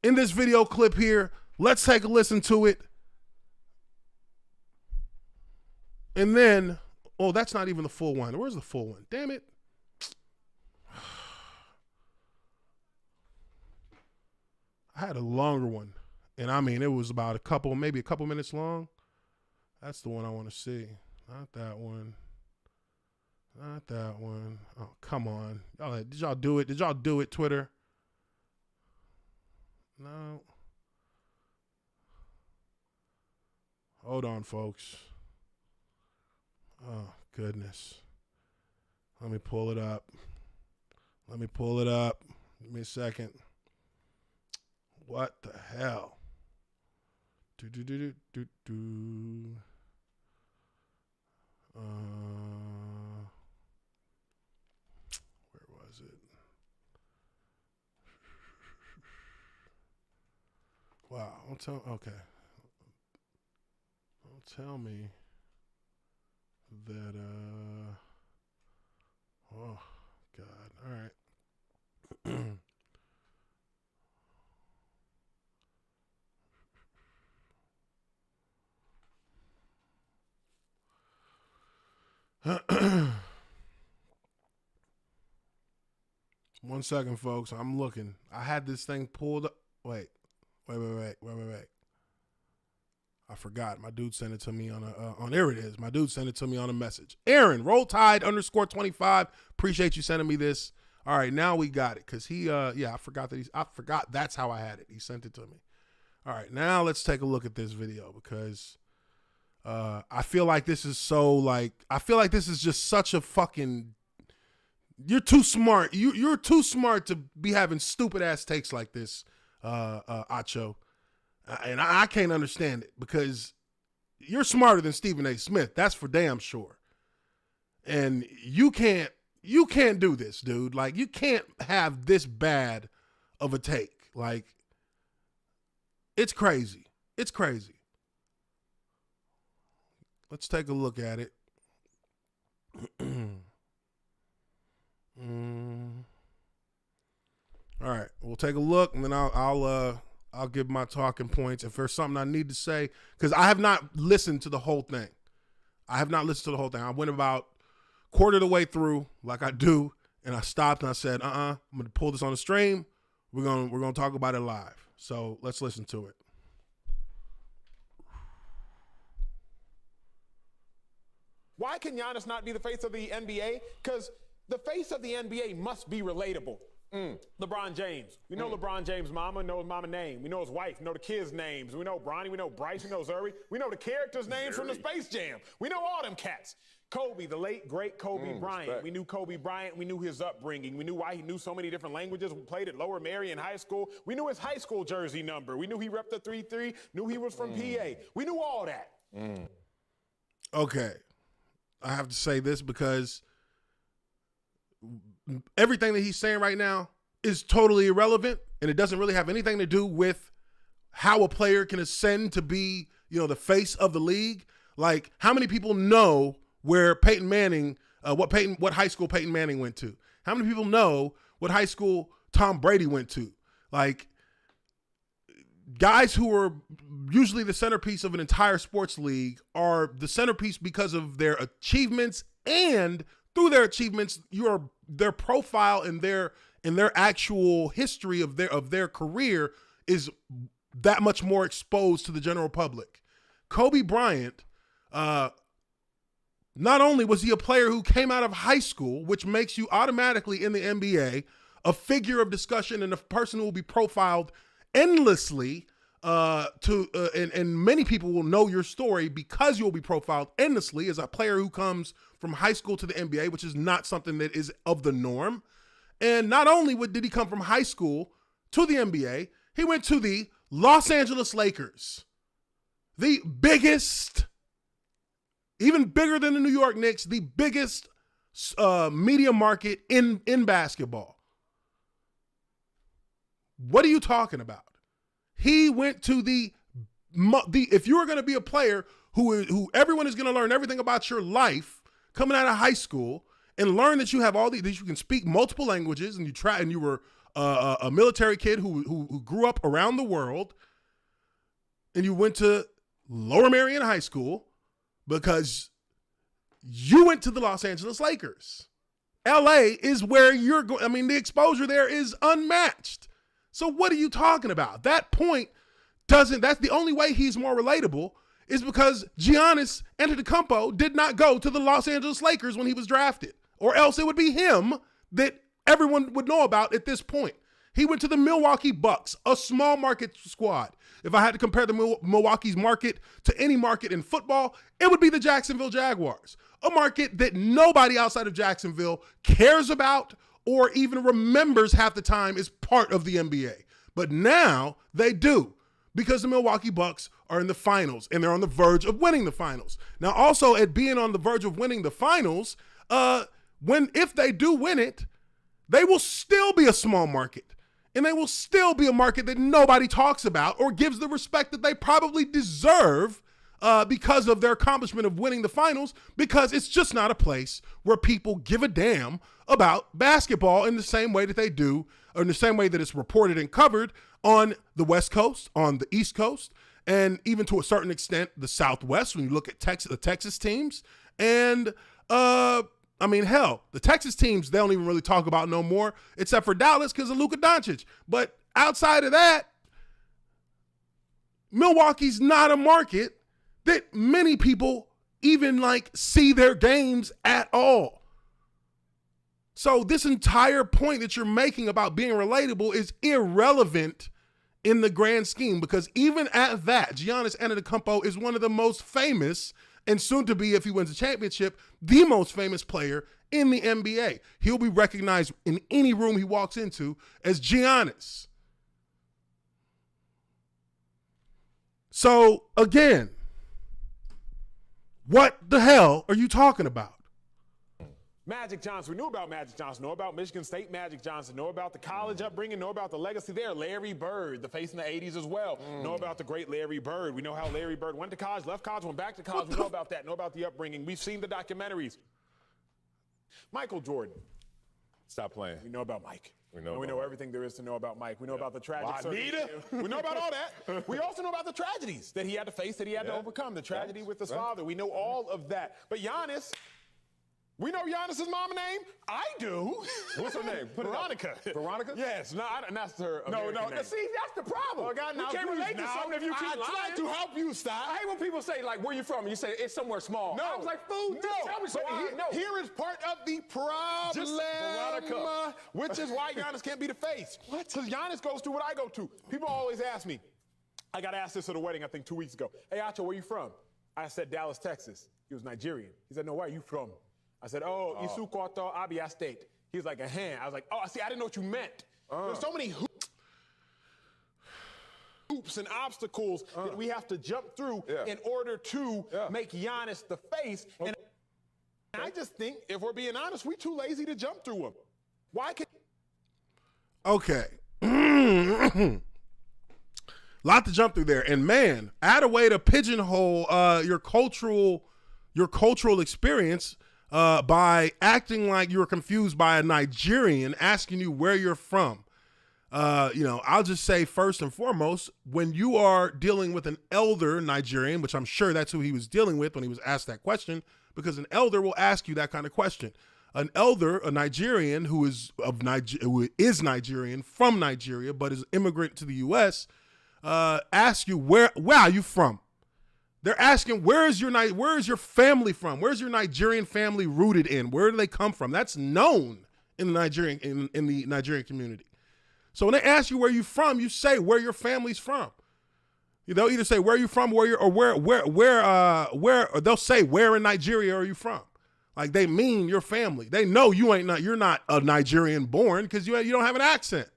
in this video clip here. Let's take a listen to it. And then, oh, that's not even the full one. Where's the full one? Damn it. I had a longer one. And I mean, it was about maybe a couple minutes long. That's the one I want to see. Not that one. Not that one. Oh, come on. Did y'all do it? Did y'all do it, Twitter? No. Hold on, folks. Oh, goodness. Let me pull it up. Give me a second. What the hell? Where was it? Wow. Okay. Don't tell me that, oh, God. All right. One second, folks. I'm looking. I had this thing pulled up. Wait. I forgot. My dude sent it to me on there it is. My dude sent it to me on a message. Aaron, Roll Tide _25. Appreciate you sending me this. All right, now we got it. Cause I forgot that's how I had it. He sent it to me. All right, now let's take a look at this video because I feel like this is just such a fucking, you're too smart. You're too smart to be having stupid ass takes like this, Acho. And I can't understand it because you're smarter than Stephen A. Smith. That's for damn sure. And you can't do this, dude. Like, you can't have this bad of a take. Like, it's crazy. It's crazy. Let's take a look at it. All right, we'll take a look, and then I'll give my talking points if there's something I need to say, because I have not listened to the whole thing. I went about quarter of the way through, like I do, and I stopped and I said, I'm going to pull this on the stream. We're gonna talk about it live. So let's listen to it. Why can Giannis not be the face of the NBA? Because the face of the NBA must be relatable. LeBron James. We know LeBron James' mama, know his mama's name. We know his wife, we know the kids' names. We know Bronny, we know Bryce, we know Zuri. We know the characters' names from the Space Jam. We know all them cats. Kobe, the late, great Kobe Bryant. Respect. We knew Kobe Bryant. We knew his upbringing. We knew why he knew so many different languages. We played at Lower Merion High School. We knew his high school jersey number. We knew he repped the 3-3. Knew he was from PA. We knew all that. Okay. I have to say this because everything that he's saying right now is totally irrelevant, and it doesn't really have anything to do with how a player can ascend to be, the face of the league. Like, how many people know where Peyton Manning, what high school Peyton Manning went to? How many people know what high school Tom Brady went to? Like, guys who are usually the centerpiece of an entire sports league are the centerpiece because of their achievements, and through their achievements, their profile and their actual history of their career is that much more exposed to the general public. Kobe Bryant not only was he a player who came out of high school, which makes you automatically in the NBA a figure of discussion and a person who will be profiled endlessly and many people will know your story because you'll be profiled endlessly as a player who comes from high school to the NBA, which is not something that is of the norm. And not only did he come from high school to the NBA, he went to the Los Angeles Lakers, the biggest, even bigger than the New York Knicks, the biggest media market in basketball. What are you talking about? He went to the if you were going to be a player who everyone is going to learn everything about your life coming out of high school and learn that you have all these, that you can speak multiple languages and you were a military kid who grew up around the world, and you went to Lower Merion High School because you went to the Los Angeles Lakers. LA is where you're going. I mean, the exposure there is unmatched. So what are you talking about? That point that's the only way he's more relatable is because Giannis Antetokounmpo did not go to the Los Angeles Lakers when he was drafted, or else it would be him that everyone would know about at this point. He went to the Milwaukee Bucks, a small market squad. If I had to compare the Milwaukee's market to any market in football, it would be the Jacksonville Jaguars, a market that nobody outside of Jacksonville cares about or even remembers half the time is part of the NBA. But now they do, because the Milwaukee Bucks are in the finals and they're on the verge of winning the finals. Now, also at being on the verge of winning the finals, if they do win it, they will still be a small market. And they will still be a market that nobody talks about or gives the respect that they probably deserve because of their accomplishment of winning the finals, because it's just not a place where people give a damn about basketball in the same way that they do, or in the same way that it's reported and covered on the West Coast, on the East Coast, and even to a certain extent, the Southwest, when you look at the Texas teams. And, I mean, hell, the Texas teams, they don't even really talk about no more, except for Dallas because of Luka Doncic. But outside of that, Milwaukee's not a market that many people even see their games at all. So this entire point that you're making about being relatable is irrelevant in the grand scheme, because even at that, Giannis Antetokounmpo is one of the most famous, and soon to be, if he wins a championship, the most famous player in the NBA. He'll be recognized in any room he walks into as Giannis. So again, what the hell are you talking about? Magic Johnson. We knew about Magic Johnson, know about Michigan State Magic Johnson, know about the college upbringing, know about the legacy there. Larry Bird, the face in the 80s as well. Know about the great Larry Bird. We know how Larry Bird went to college, left college, went back to college. We know about that, know about the upbringing. We've seen the documentaries. Michael Jordan. Stop playing. We know about Mike. We know everything there is to know about Mike. We know about the tragic circumstances. We know about all that. We also know about the tragedies that he had to face, that he had to overcome. The tragedy with his father. We know all of that. But Giannis, we know Giannis's mama name. I do. What's her name? Veronica. Veronica? Yes. No, that's her. No. Name. See, that's the problem. Oh, God, you can't relate to something if you keep lying. I tried to help you, stop. I hate when people say, where you from? And you say, it's somewhere small. No. I was like, food, just tell me something. Here is part of the problem, Veronica, which is why Giannis can't be the face. What? Because Giannis goes through what I go to. People always ask me. I got asked this at a wedding, I think 2 weeks ago. Hey, Acho, where you from? I said, Dallas, Texas. He was Nigerian. He said, no, where are you from? I said, Isu Koto, Abia State. He was like, a hand. I was like, see, I didn't know what you meant. There's so many hoops and obstacles that we have to jump through in order to make Giannis the face. And I just think, if we're being honest, we're too lazy to jump through them. Why can't... Okay. Lot to jump through there. And man, add a way to pigeonhole your cultural experience by acting like you were confused by a Nigerian asking you where you're from. I'll just say first and foremost, when you are dealing with an elder Nigerian, which I'm sure that's who he was dealing with when he was asked that question, because an elder will ask you that kind of question. An elder, a Nigerian who is Nigerian, from Nigeria, but is immigrant to the U.S., asks you, where are you from? They're asking, where is your family from? Where's your Nigerian family rooted in? Where do they come from? That's known in the Nigerian community. So when they ask you where you're from, you say where your family's from. They'll either say where you from, or they'll say where in Nigeria are you from? Like they mean your family. They know you're not a Nigerian born because you don't have an accent.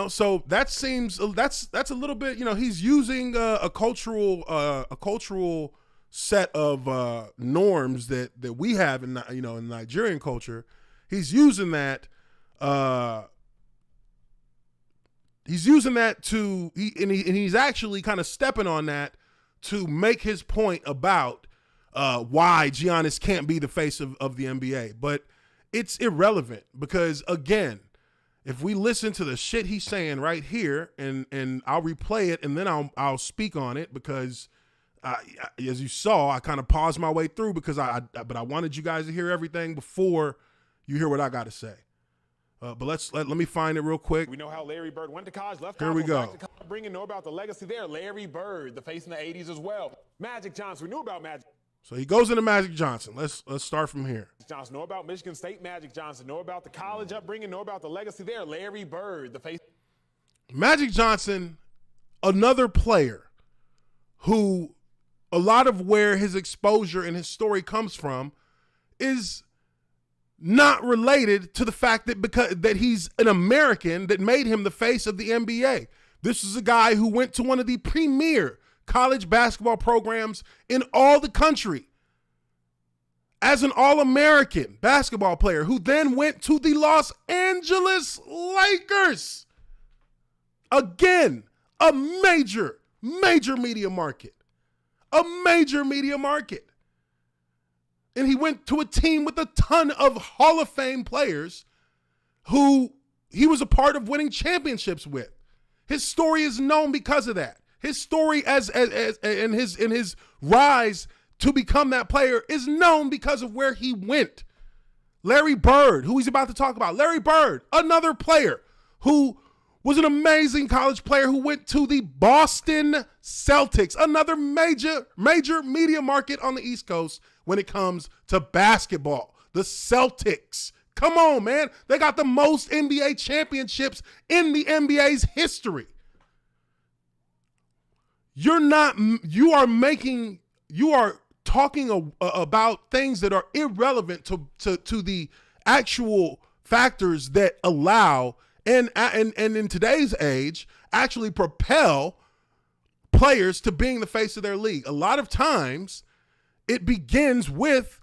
So that's a little bit, he's using a cultural set of norms that we have in Nigerian culture. He's using that. He's actually kind of stepping on that to make his point about why Giannis can't be the face of the NBA. But it's irrelevant because, again, if we listen to the shit he's saying right here, and I'll replay it and then I'll speak on it because, as you saw, I kind of paused my way through because but I wanted you guys to hear everything before you hear what I got to say. But let me find it real quick. We know how Larry Bird went to college, left Here college, we go. back to college, bringing know about the legacy there. Larry Bird, the face in the 80s as well. Magic Johnson, we knew about Magic. So he goes into Magic Johnson. Let's start from here. Johnson, know about Michigan State Magic Johnson, know about the college upbringing, know about the legacy there. Larry Bird, the face. Magic Johnson, another player who a lot of where his exposure and his story comes from is not related to the fact that he's an American that made him the face of the NBA. This is a guy who went to one of the premier college basketball programs in all the country as an All-American basketball player who then went to the Los Angeles Lakers. Again, a major media market. A major media market. And he went to a team with a ton of Hall of Fame players who he was a part of winning championships with. His story is known because of that. His story in his rise to become that player is known because of where he went. Larry Bird, who he's about to talk about. Larry Bird, another player who was an amazing college player who went to the Boston Celtics, another major media market on the East Coast when it comes to basketball. The Celtics. Come on, man. They got the most NBA championships in the NBA's history. You are talking about things that are irrelevant to the actual factors that allow and in today's age actually propel players to being the face of their league. A lot of times it begins with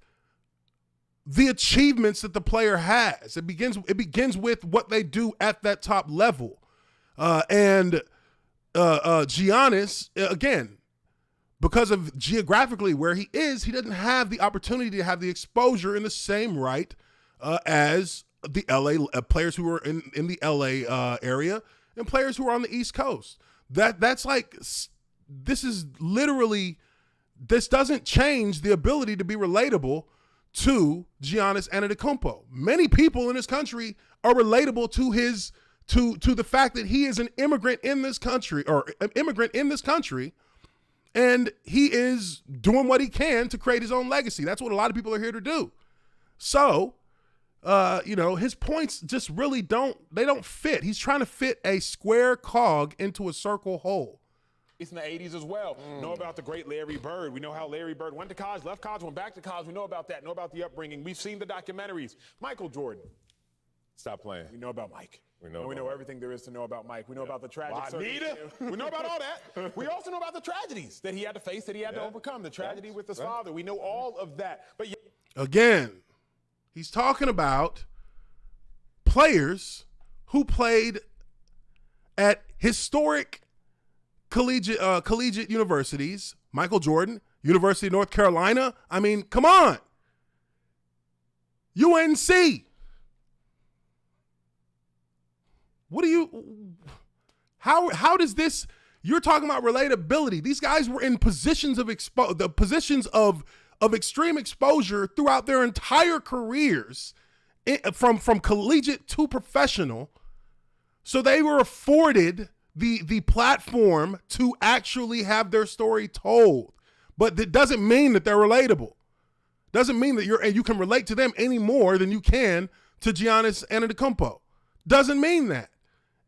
the achievements that the player has. It begins with what they do at that top level. Giannis, again, because of geographically where he is, he doesn't have the opportunity to have the exposure in the same right as the LA players who are in the LA area and players who are on the East Coast. This doesn't change the ability to be relatable to Giannis Antetokounmpo. Many people in this country are relatable to the fact that he is an immigrant in this country, and he is doing what he can to create his own legacy. That's what a lot of people are here to do. So, his points just really don't fit. He's trying to fit a square cog into a circle hole. In the 80s as well. Know about the great Larry Bird. We know how Larry Bird went to college, left college, went back to college. We know about that. Know about the upbringing. We've seen the documentaries. Michael Jordan. Stop playing. We know about Mike. We know everything there is to know about Mike. We know about the tragic We know about all that. We also know about the tragedies that he had to face, that he had to overcome. The tragedy with his father. We know all of that. But again, he's talking about players who played at historic collegiate universities. Michael Jordan, University of North Carolina. I mean, come on. UNC. How does this, you're talking about relatability. These guys were in positions of extreme exposure throughout their entire careers, from collegiate to professional. So they were afforded the platform to actually have their story told. But that doesn't mean that they're relatable. Doesn't mean that you can relate to them any more than you can to Giannis Antetokounmpo. Doesn't mean that.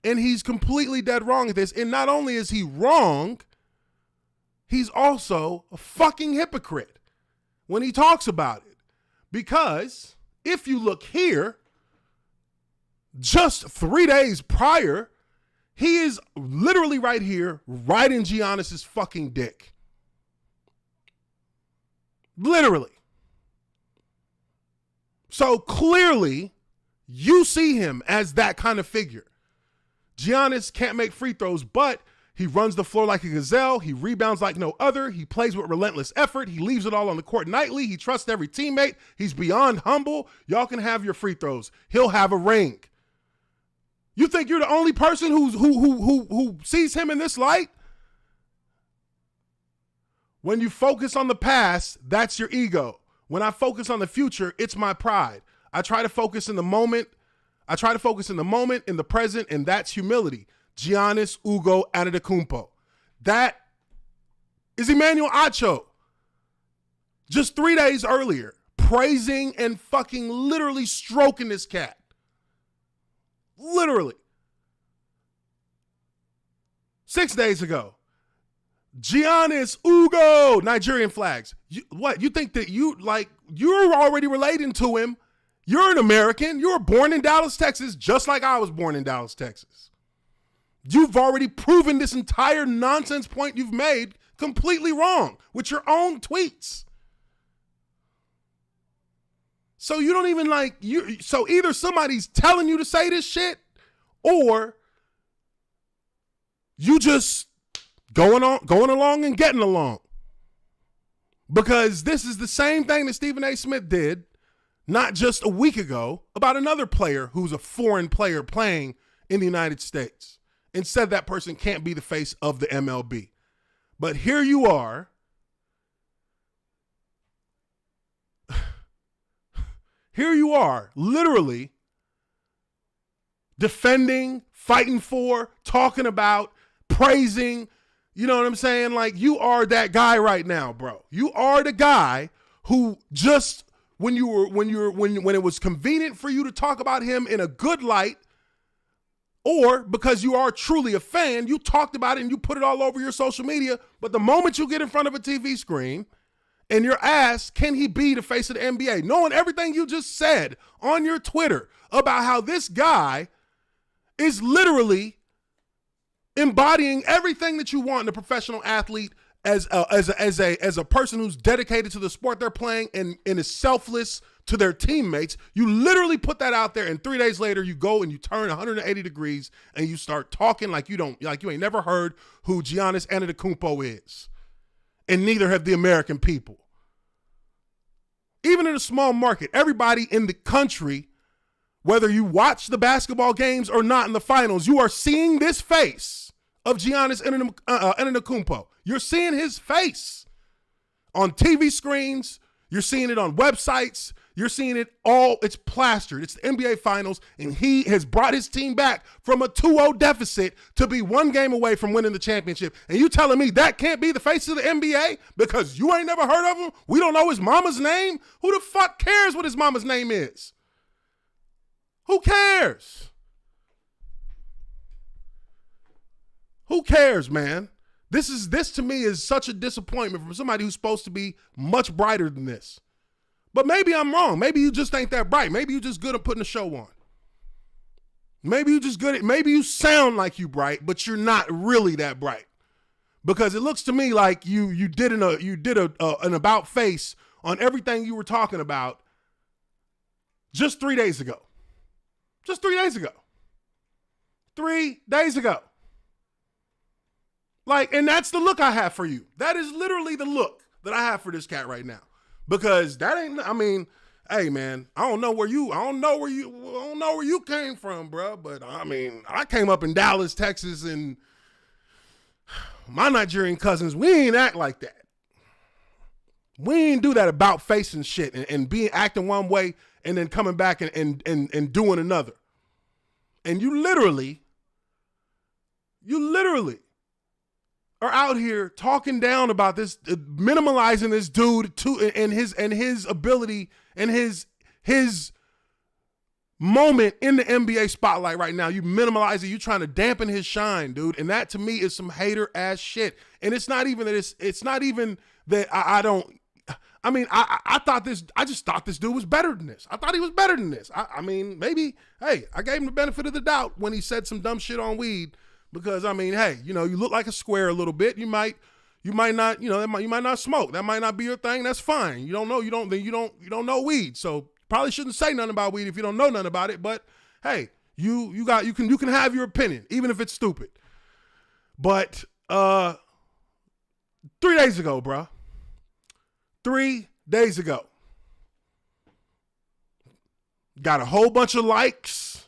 And he's completely dead wrong at this. And not only is he wrong, he's also a fucking hypocrite when he talks about it. Because if you look here, just 3 days prior, he is literally right here riding Giannis's fucking dick. Literally. So clearly, you see him as that kind of figure. Giannis can't make free throws, but he runs the floor like a gazelle. He rebounds like no other. He plays with relentless effort. He leaves it all on the court nightly. He trusts every teammate. He's beyond humble. Y'all can have your free throws. He'll have a ring. You think you're the only person who sees him in this light? When you focus on the past, that's your ego. When I focus on the future, it's my pride. I try to focus in the moment. In the present, and that's humility. Giannis Ugo Antetokounmpo. That is Emmanuel Acho. Just 3 days earlier, praising and fucking literally stroking this cat. Literally. 6 days ago, Giannis Ugo, Nigerian flags. You think that you're already relating to him? You're an American. You were born in Dallas, Texas, just like I was born in Dallas, Texas. You've already proven this entire nonsense point you've made completely wrong with your own tweets. So you don't even so either somebody's telling you to say this shit or you just going along and getting along. Because this is the same thing that Stephen A. Smith did not just a week ago about another player who's a foreign player playing in the United States and said that person can't be the face of the MLB. But here you are. Here you are, literally defending, fighting for, talking about, praising. You know what I'm saying? Like, you are that guy right now, bro. You are the guy who just when it was convenient for you to talk about him in a good light, or because you are truly a fan, you talked about it and you put it all over your social media. But the moment you get in front of a TV screen and you're asked, can he be the face of the NBA? Knowing everything you just said on your Twitter about how this guy is literally embodying everything that you want in a professional athlete as a person who's dedicated to the sport they're playing and is selfless to their teammates. You literally put that out there, and 3 days later you go and you turn 180 degrees and you start talking like you ain't never heard who Giannis Antetokounmpo is. And neither have the American people. Even in a small market, everybody in the country, whether you watch the basketball games or not in the finals, you are seeing this face of Giannis Antetokounmpo. You're seeing his face on TV screens. You're seeing it on websites. You're seeing it all. It's plastered. It's the NBA Finals, and he has brought his team back from a 2-0 deficit to be one game away from winning the championship. And you telling me that can't be the face of the NBA because you ain't never heard of him? We don't know his mama's name? Who the fuck cares what his mama's name is? Who cares? Who cares, man? This to me is such a disappointment from somebody who's supposed to be much brighter than this. But maybe I'm wrong. Maybe you just ain't that bright. Maybe you just good at putting a show on. Maybe you just good at, maybe you sound like you bright, but you're not really that bright. Because it looks to me like you did an about face on everything you were talking about just 3 days ago. Just 3 days ago. 3 days ago. Like, and that's the look I have for you. That is literally the look that I have for this cat right now. Because that ain't, I mean, hey man, I don't know where you came from, bro. But I mean, I came up in Dallas, Texas, and my Nigerian cousins, we ain't act like that. We ain't do that about facing shit and being acting one way and then coming back and doing another. And you literally You literally are out here talking down about this, minimalizing this dude and his ability and his moment in the NBA spotlight right now. You minimalize it. You trying to dampen his shine, dude. And that to me is some hater ass shit. And it's not even that it's not even that I just thought this dude was better than this. I thought he was better than this. I mean, maybe, hey, I gave him the benefit of the doubt when he said some dumb shit on weed because, I mean, hey, you know, you look like a square a little bit. You might not, you know, you might not smoke. That might not be your thing. That's fine. You don't know weed. So probably shouldn't say nothing about weed if you don't know nothing about it. But hey, you can have your opinion, even if it's stupid. But 3 days ago, bro. 3 days ago. Got a whole bunch of likes.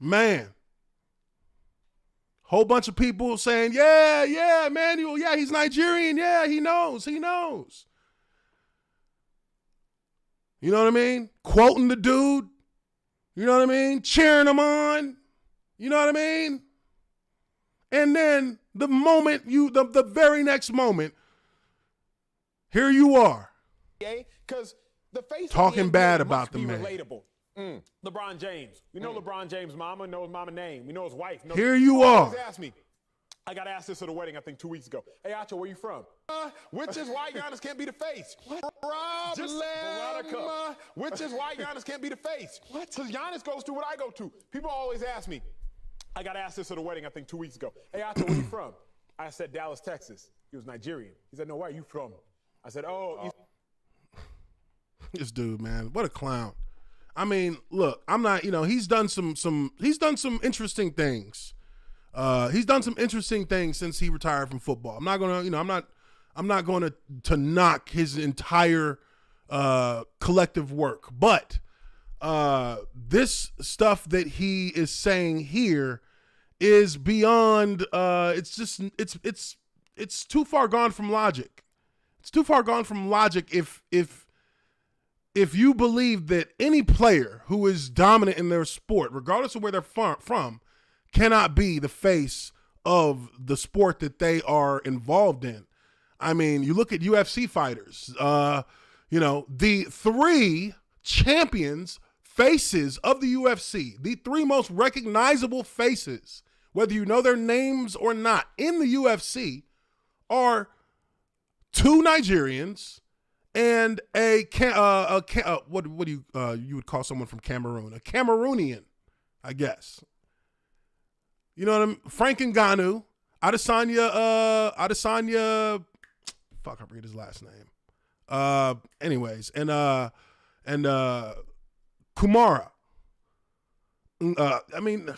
Man. Whole bunch of people saying, yeah, Emmanuel, yeah, he's Nigerian. Yeah, he knows. You know what I mean? Quoting the dude. You know what I mean? Cheering him on. You know what I mean? And then the very next moment, here you are. Because the face talking of the bad NBA about must the be man. Relatable. LeBron James. We know LeBron James' mama, knows mama name. We know his wife. Here you People are. always ask me. I got asked this at a wedding, I think 2 weeks ago. Hey, Acho, where you from? Which is why Giannis can't be the face. What? Veronica. Which is why Giannis can't be the face. What? Because Giannis goes through what I go to. People always ask me. I got asked this at a wedding, I think 2 weeks ago. Hey, Acho, where you from? I said Dallas, Texas. He was Nigerian. He said, no, where are you from? I said, This dude, man, what a clown. I mean, look, I'm not, you know, he's done some interesting things. He's done some interesting things since he retired from football. I'm not gonna, you know, I'm not going to knock his entire collective work, but this stuff that he is saying here is beyond. It's too far gone from logic. It's too far gone from logic if you believe that any player who is dominant in their sport, regardless of where they're from, cannot be the face of the sport that they are involved in. I mean, you look at UFC fighters, you know, the 3 champions faces of the UFC, the 3 most recognizable faces, whether you know their names or not, in the UFC are 2 Nigerians and what do you would call someone from Cameroon? A Cameroonian, I guess. You know what I mean? Frank Ngannou, Adesanya, fuck, I forget his last name. Anyways, and Kumara. I mean,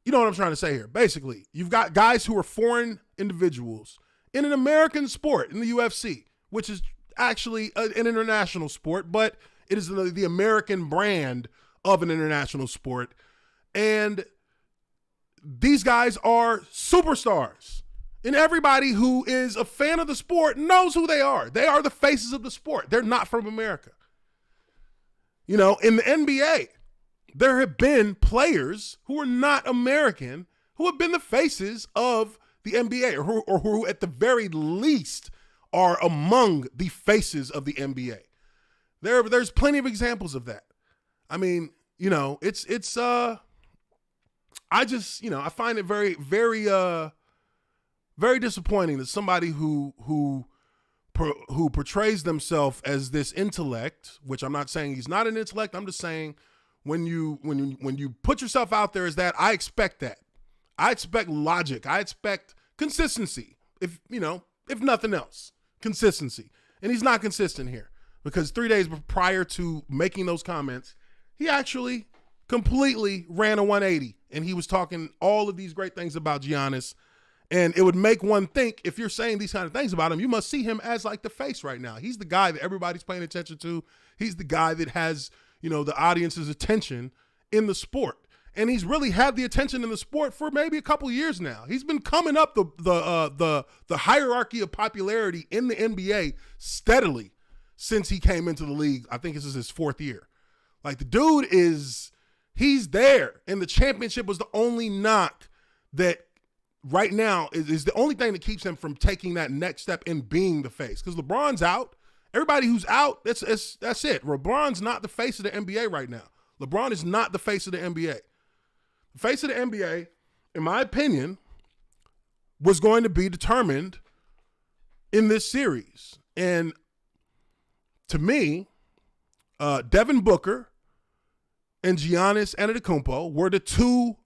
you know what I'm trying to say here. Basically, you've got guys who are foreign individuals in an American sport, in the UFC, which is actually an international sport, but it is the American brand of an international sport. And these guys are superstars. And everybody who is a fan of the sport knows who they are. They are the faces of the sport. They're not from America. You know, in the NBA, there have been players who are not American who have been the faces of the NBA or who at the very least are among the faces of the NBA. There's plenty of examples of that. I mean, you know, I just, you know, I find it very, very, very disappointing that somebody who portrays themselves as this intellect, which I'm not saying he's not an intellect. I'm just saying when you put yourself out there as that, I expect that. I expect logic. I expect consistency. If nothing else, consistency. And he's not consistent here because 3 days prior to making those comments, he actually completely ran a 180 and he was talking all of these great things about Giannis. And it would make one think, if you're saying these kind of things about him, you must see him as like the face right now. He's the guy that everybody's paying attention to. He's the guy that has, you know, the audience's attention in the sport. And he's really had the attention in the sport for maybe a couple of years now. He's been coming up the hierarchy of popularity in the NBA steadily since he came into the league. I think this is his 4th year. Like the dude He's there. And the championship was the only knock that right now is the only thing that keeps him from taking that next step in being the face. Because LeBron's out. Everybody who's out, that's it. LeBron's not the face of the NBA right now. LeBron is not the face of the NBA. The face of the NBA, in my opinion, was going to be determined in this series. And to me, Devin Booker and Giannis Antetokounmpo were the two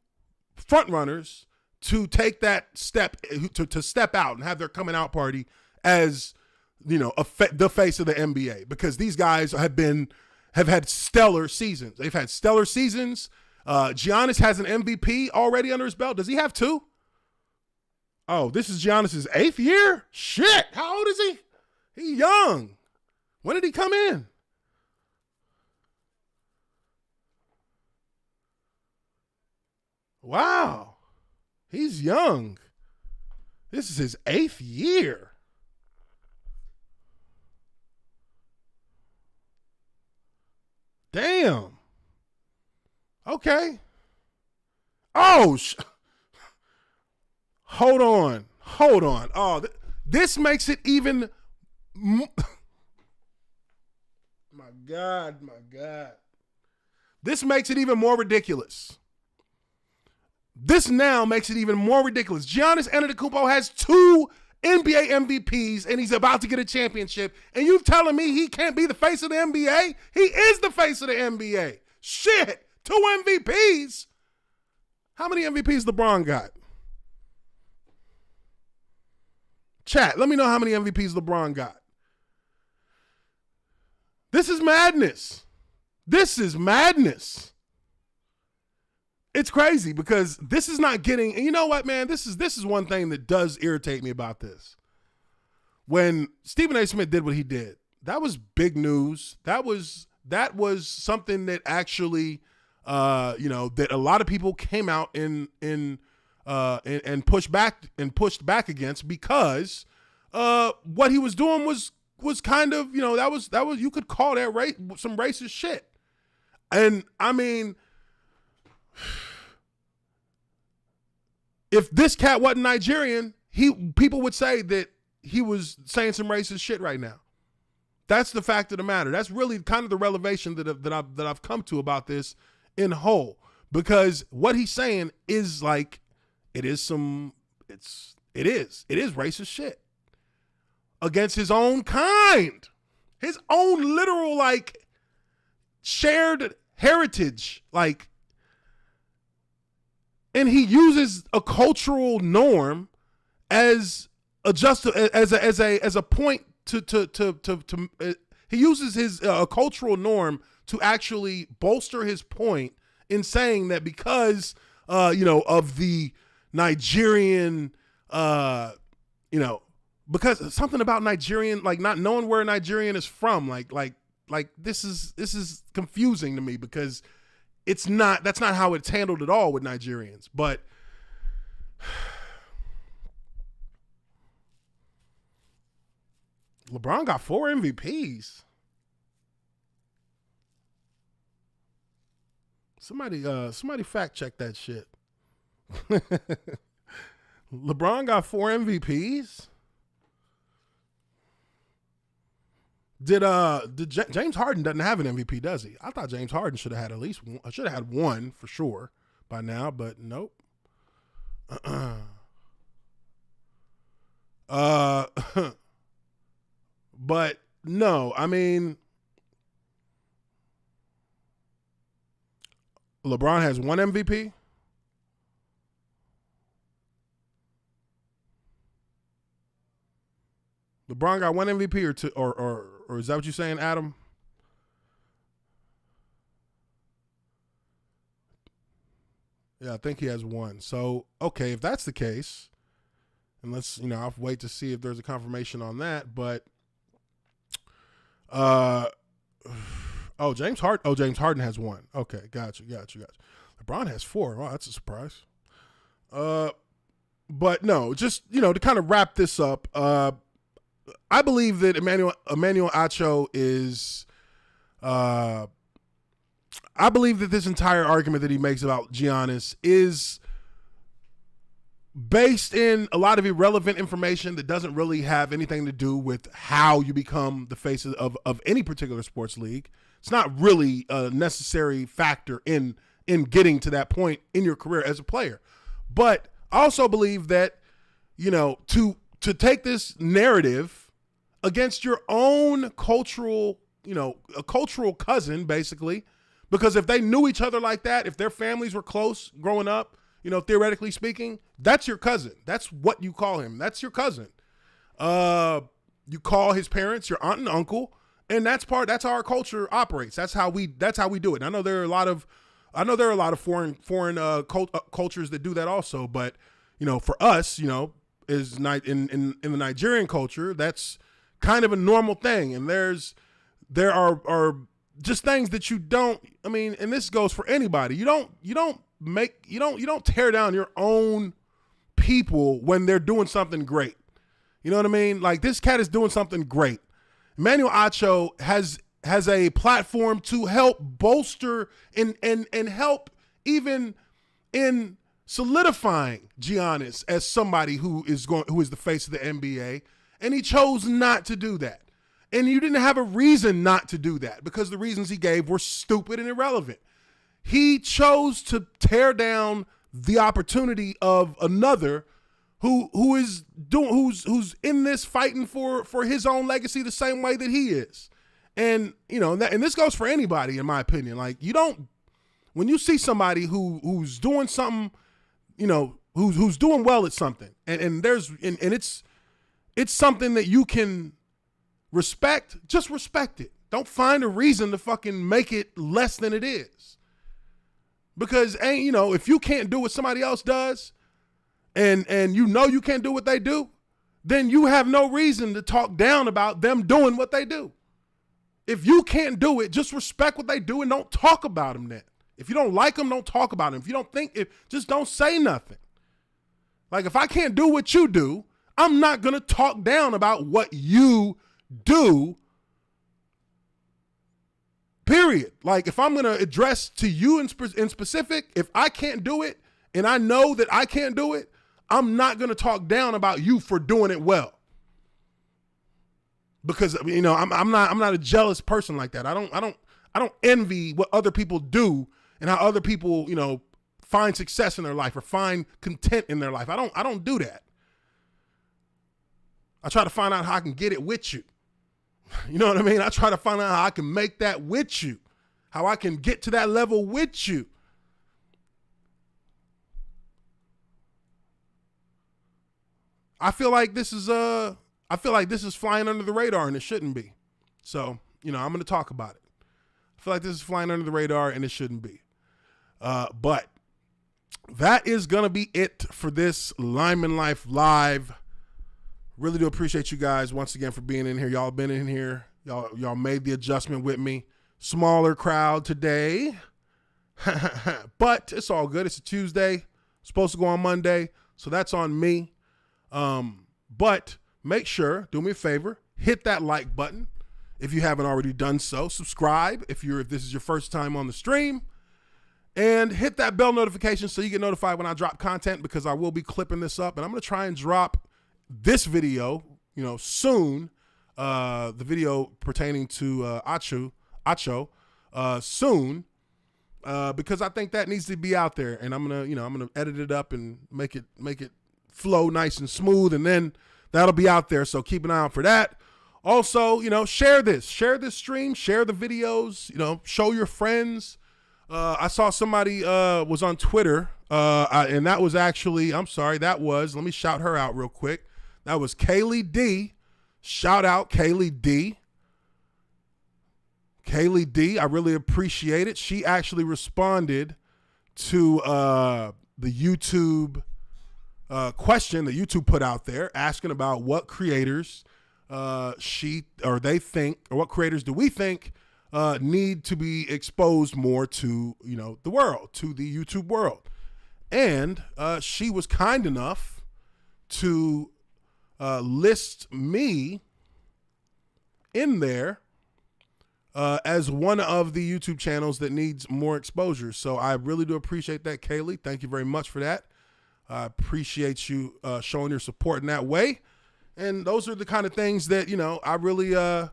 front runners to take that step, to step out and have their coming out party as, the face of the NBA, because these guys have had stellar seasons. They've had stellar seasons. Giannis has an MVP already under his belt. Does he have two? Oh, this is Giannis's 8th year? Shit. How old is he? He's young. When did he come in? Wow. He's young. This is his 8th year. Damn. Okay. Oh, hold on. Oh, this makes it even. My God. This makes it even more ridiculous. This now makes it even more ridiculous. Giannis Antetokounmpo has 2 NBA MVPs, and he's about to get a championship, and you telling me he can't be the face of the NBA? He is the face of the NBA. Shit, 2 MVPs? How many MVPs LeBron got? Chat, let me know how many MVPs LeBron got. This is madness. It's crazy because this is not getting, and you know what, man? This is one thing that does irritate me about this. When Stephen A. Smith did what he did, that was big news. That was something that actually, that a lot of people came out and pushed back against, because what he was doing was kind of, that was you could call that some racist shit. And I mean, if this cat wasn't Nigerian, people would say that he was saying some racist shit right now. That's the fact of the matter. That's really kind of the revelation that I've come to about this in whole, because what he's saying is like, it is racist shit against his own kind, his own literal, like, shared heritage, like. And he uses a cultural norm as a point to he uses his cultural norm to actually bolster his point in saying that because of the Nigerian because something about Nigerian, like not knowing where a Nigerian is from, like this is confusing to me, because that's not how it's handled at all with Nigerians. But LeBron got 4 MVPs. Somebody fact check that shit. LeBron got 4 MVPs. Did James Harden doesn't have an MVP, does he? I thought James Harden should have had at least one. Should have had one for sure by now, but nope. But no, I mean, LeBron has 1 MVP. LeBron got 1 MVP or 2, or is that what you're saying, Adam? Yeah, I think he has 1. So, okay, if that's the case, and let's, I'll wait to see if there's a confirmation on that. But, James Harden has 1. Okay, gotcha. LeBron has 4. Wow, that's a surprise. But no, just, to kind of wrap this up, I believe that Emmanuel Acho is, I I believe that this entire argument that he makes about Giannis is based in a lot of irrelevant information that doesn't really have anything to do with how you become the face of any particular sports league. It's not really a necessary factor in getting to that point in your career as a player. But I also believe that, to take this narrative against your own cultural, a cultural cousin, basically, because if they knew each other like that, if their families were close growing up, theoretically speaking, that's your cousin. That's what you call him. That's your cousin. You call his parents your aunt and uncle, and that's how our culture operates. That's how we do it. And I know there are a lot of foreign cultures that do that also, but for us, is in the Nigerian culture, that's kind of a normal thing. And there are just things that you don't. I mean, and this goes for anybody. You don't tear down your own people when they're doing something great. You know what I mean? Like, this cat is doing something great. Emmanuel Acho has a platform to help bolster and help even in solidifying Giannis as somebody who is the face of the NBA, and he chose not to do that. And you didn't have a reason not to do that, because the reasons he gave were stupid and irrelevant. He chose to tear down the opportunity of another who's in this fighting for his own legacy the same way that he is. And and this goes for anybody, in my opinion. Like, when you see somebody who's doing something, who's doing well at something, and it's something that you can respect, just respect it. Don't find a reason to fucking make it less than it is. Because if you can't do what somebody else does, and you can't do what they do, then you have no reason to talk down about them doing what they do. If you can't do it, just respect what they do and don't talk about them then. If you don't like them, don't talk about them. If you don't just don't say nothing. Like, if I can't do what you do, I'm not going to talk down about what you do, period. Like, if I'm going to address to you in specific, if I can't do it and I know that I can't do it, I'm not going to talk down about you for doing it well. Because I'm not a jealous person like that. I don't envy what other people do and how other people, find success in their life or find content in their life. I don't do that. I try to find out how I can get it with you. You know what I mean? I try to find out how I can make that with you, how I can get to that level with you. I feel like this is flying under the radar, and it shouldn't be. So, I'm going to talk about it. I feel like this is flying under the radar, and it shouldn't be. But that is going to be it for this Lineman Life Live. Really do appreciate you guys once again for being in here. Y'all have been in here. Y'all made the adjustment with me. Smaller crowd today. But it's all good. It's a Tuesday. Supposed to go on Monday. So that's on me. But make sure, do me a favor, hit that like button if you haven't already done so. Subscribe if this is your first time on the stream. And hit that bell notification so you get notified when I drop content, because I will be clipping this up. And I'm going to try and drop this video, soon, the video pertaining to Acho, soon, because I think that needs to be out there. And I'm gonna edit it up and make it flow nice and smooth, and then that'll be out there. So keep an eye out for that. Also, share this stream, share the videos, show your friends. I saw somebody was on Twitter, and that was actually, let me shout her out real quick. That was Kaylee D. Shout out Kaylee D. Kaylee D, I really appreciate it. She actually responded to the YouTube question that YouTube put out there, asking about what creators what creators do we think need to be exposed more to, the world, to the YouTube world. And she was kind enough to list me in there as one of the YouTube channels that needs more exposure. So I really do appreciate that, Kaylee. Thank you very much for that. I appreciate you showing your support in that way. And those are the kind of things that, you know, I really that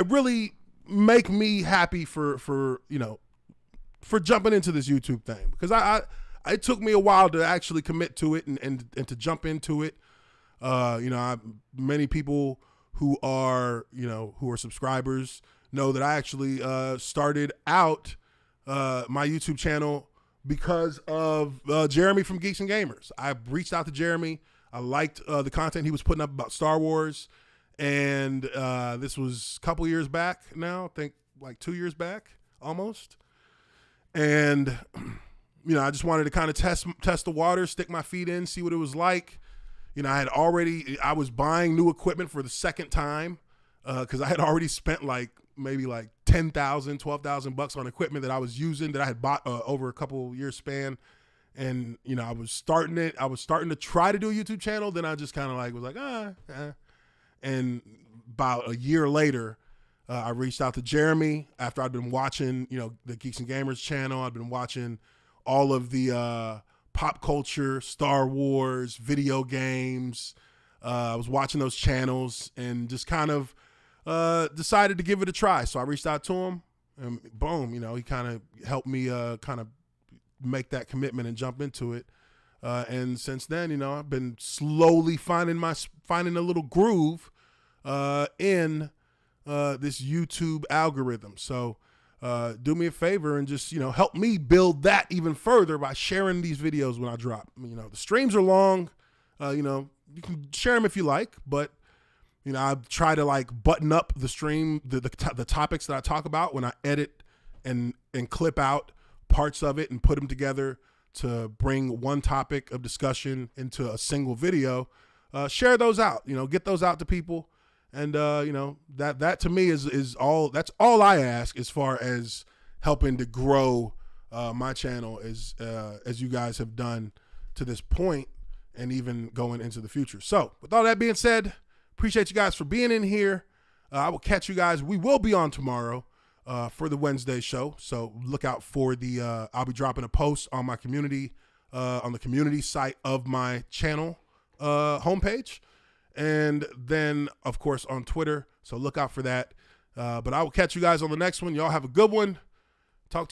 really make me happy for you know, for jumping into this YouTube thing, because it took me a while to actually commit to it and to jump into it. You know, many people who are subscribers know that I actually started out my YouTube channel because of Jeremy from Geeks and Gamers. I reached out to Jeremy. I liked the content he was putting up about Star Wars, and this was a couple years back now. I think like 2 years back almost. And you know, I just wanted to kind of test the water, stick my feet in, see what it was like. You know, I was buying new equipment for the second time because I had already spent maybe $10,000, $12,000 on equipment that I was using, that I had bought over a couple years span. And, you know, I was starting to try to do a YouTube channel. Then I just kind of was like, And about a year later, I reached out to Jeremy after I'd been watching, you know, the Geeks and Gamers channel. I'd been watching all of the pop culture, Star Wars, video games. I was watching those channels and just kind of decided to give it a try. So I reached out to him, and boom, you know, he kind of helped me kind of make that commitment and jump into it. And since then, you know, I've been slowly finding a little groove in this YouTube algorithm. So do me a favor and just, you know, help me build that even further by sharing these videos when I drop. You know, the streams are long. You know, you can share them if you like, but you know, I try to button up the stream, the topics that I talk about when I edit and clip out parts of it and put them together to bring one topic of discussion into a single video. Share those out, you know, get those out to people. And, you know, that to me is all I ask as far as helping to grow my channel as you guys have done to this point and even going into the future. So with all that being said, appreciate you guys for being in here. I will catch you guys. We will be on tomorrow for the Wednesday show. So look out for I'll be dropping a post on my community, on the community site of my channel homepage. And then, of course, on Twitter. So look out for that. But I will catch you guys on the next one. Y'all have a good one.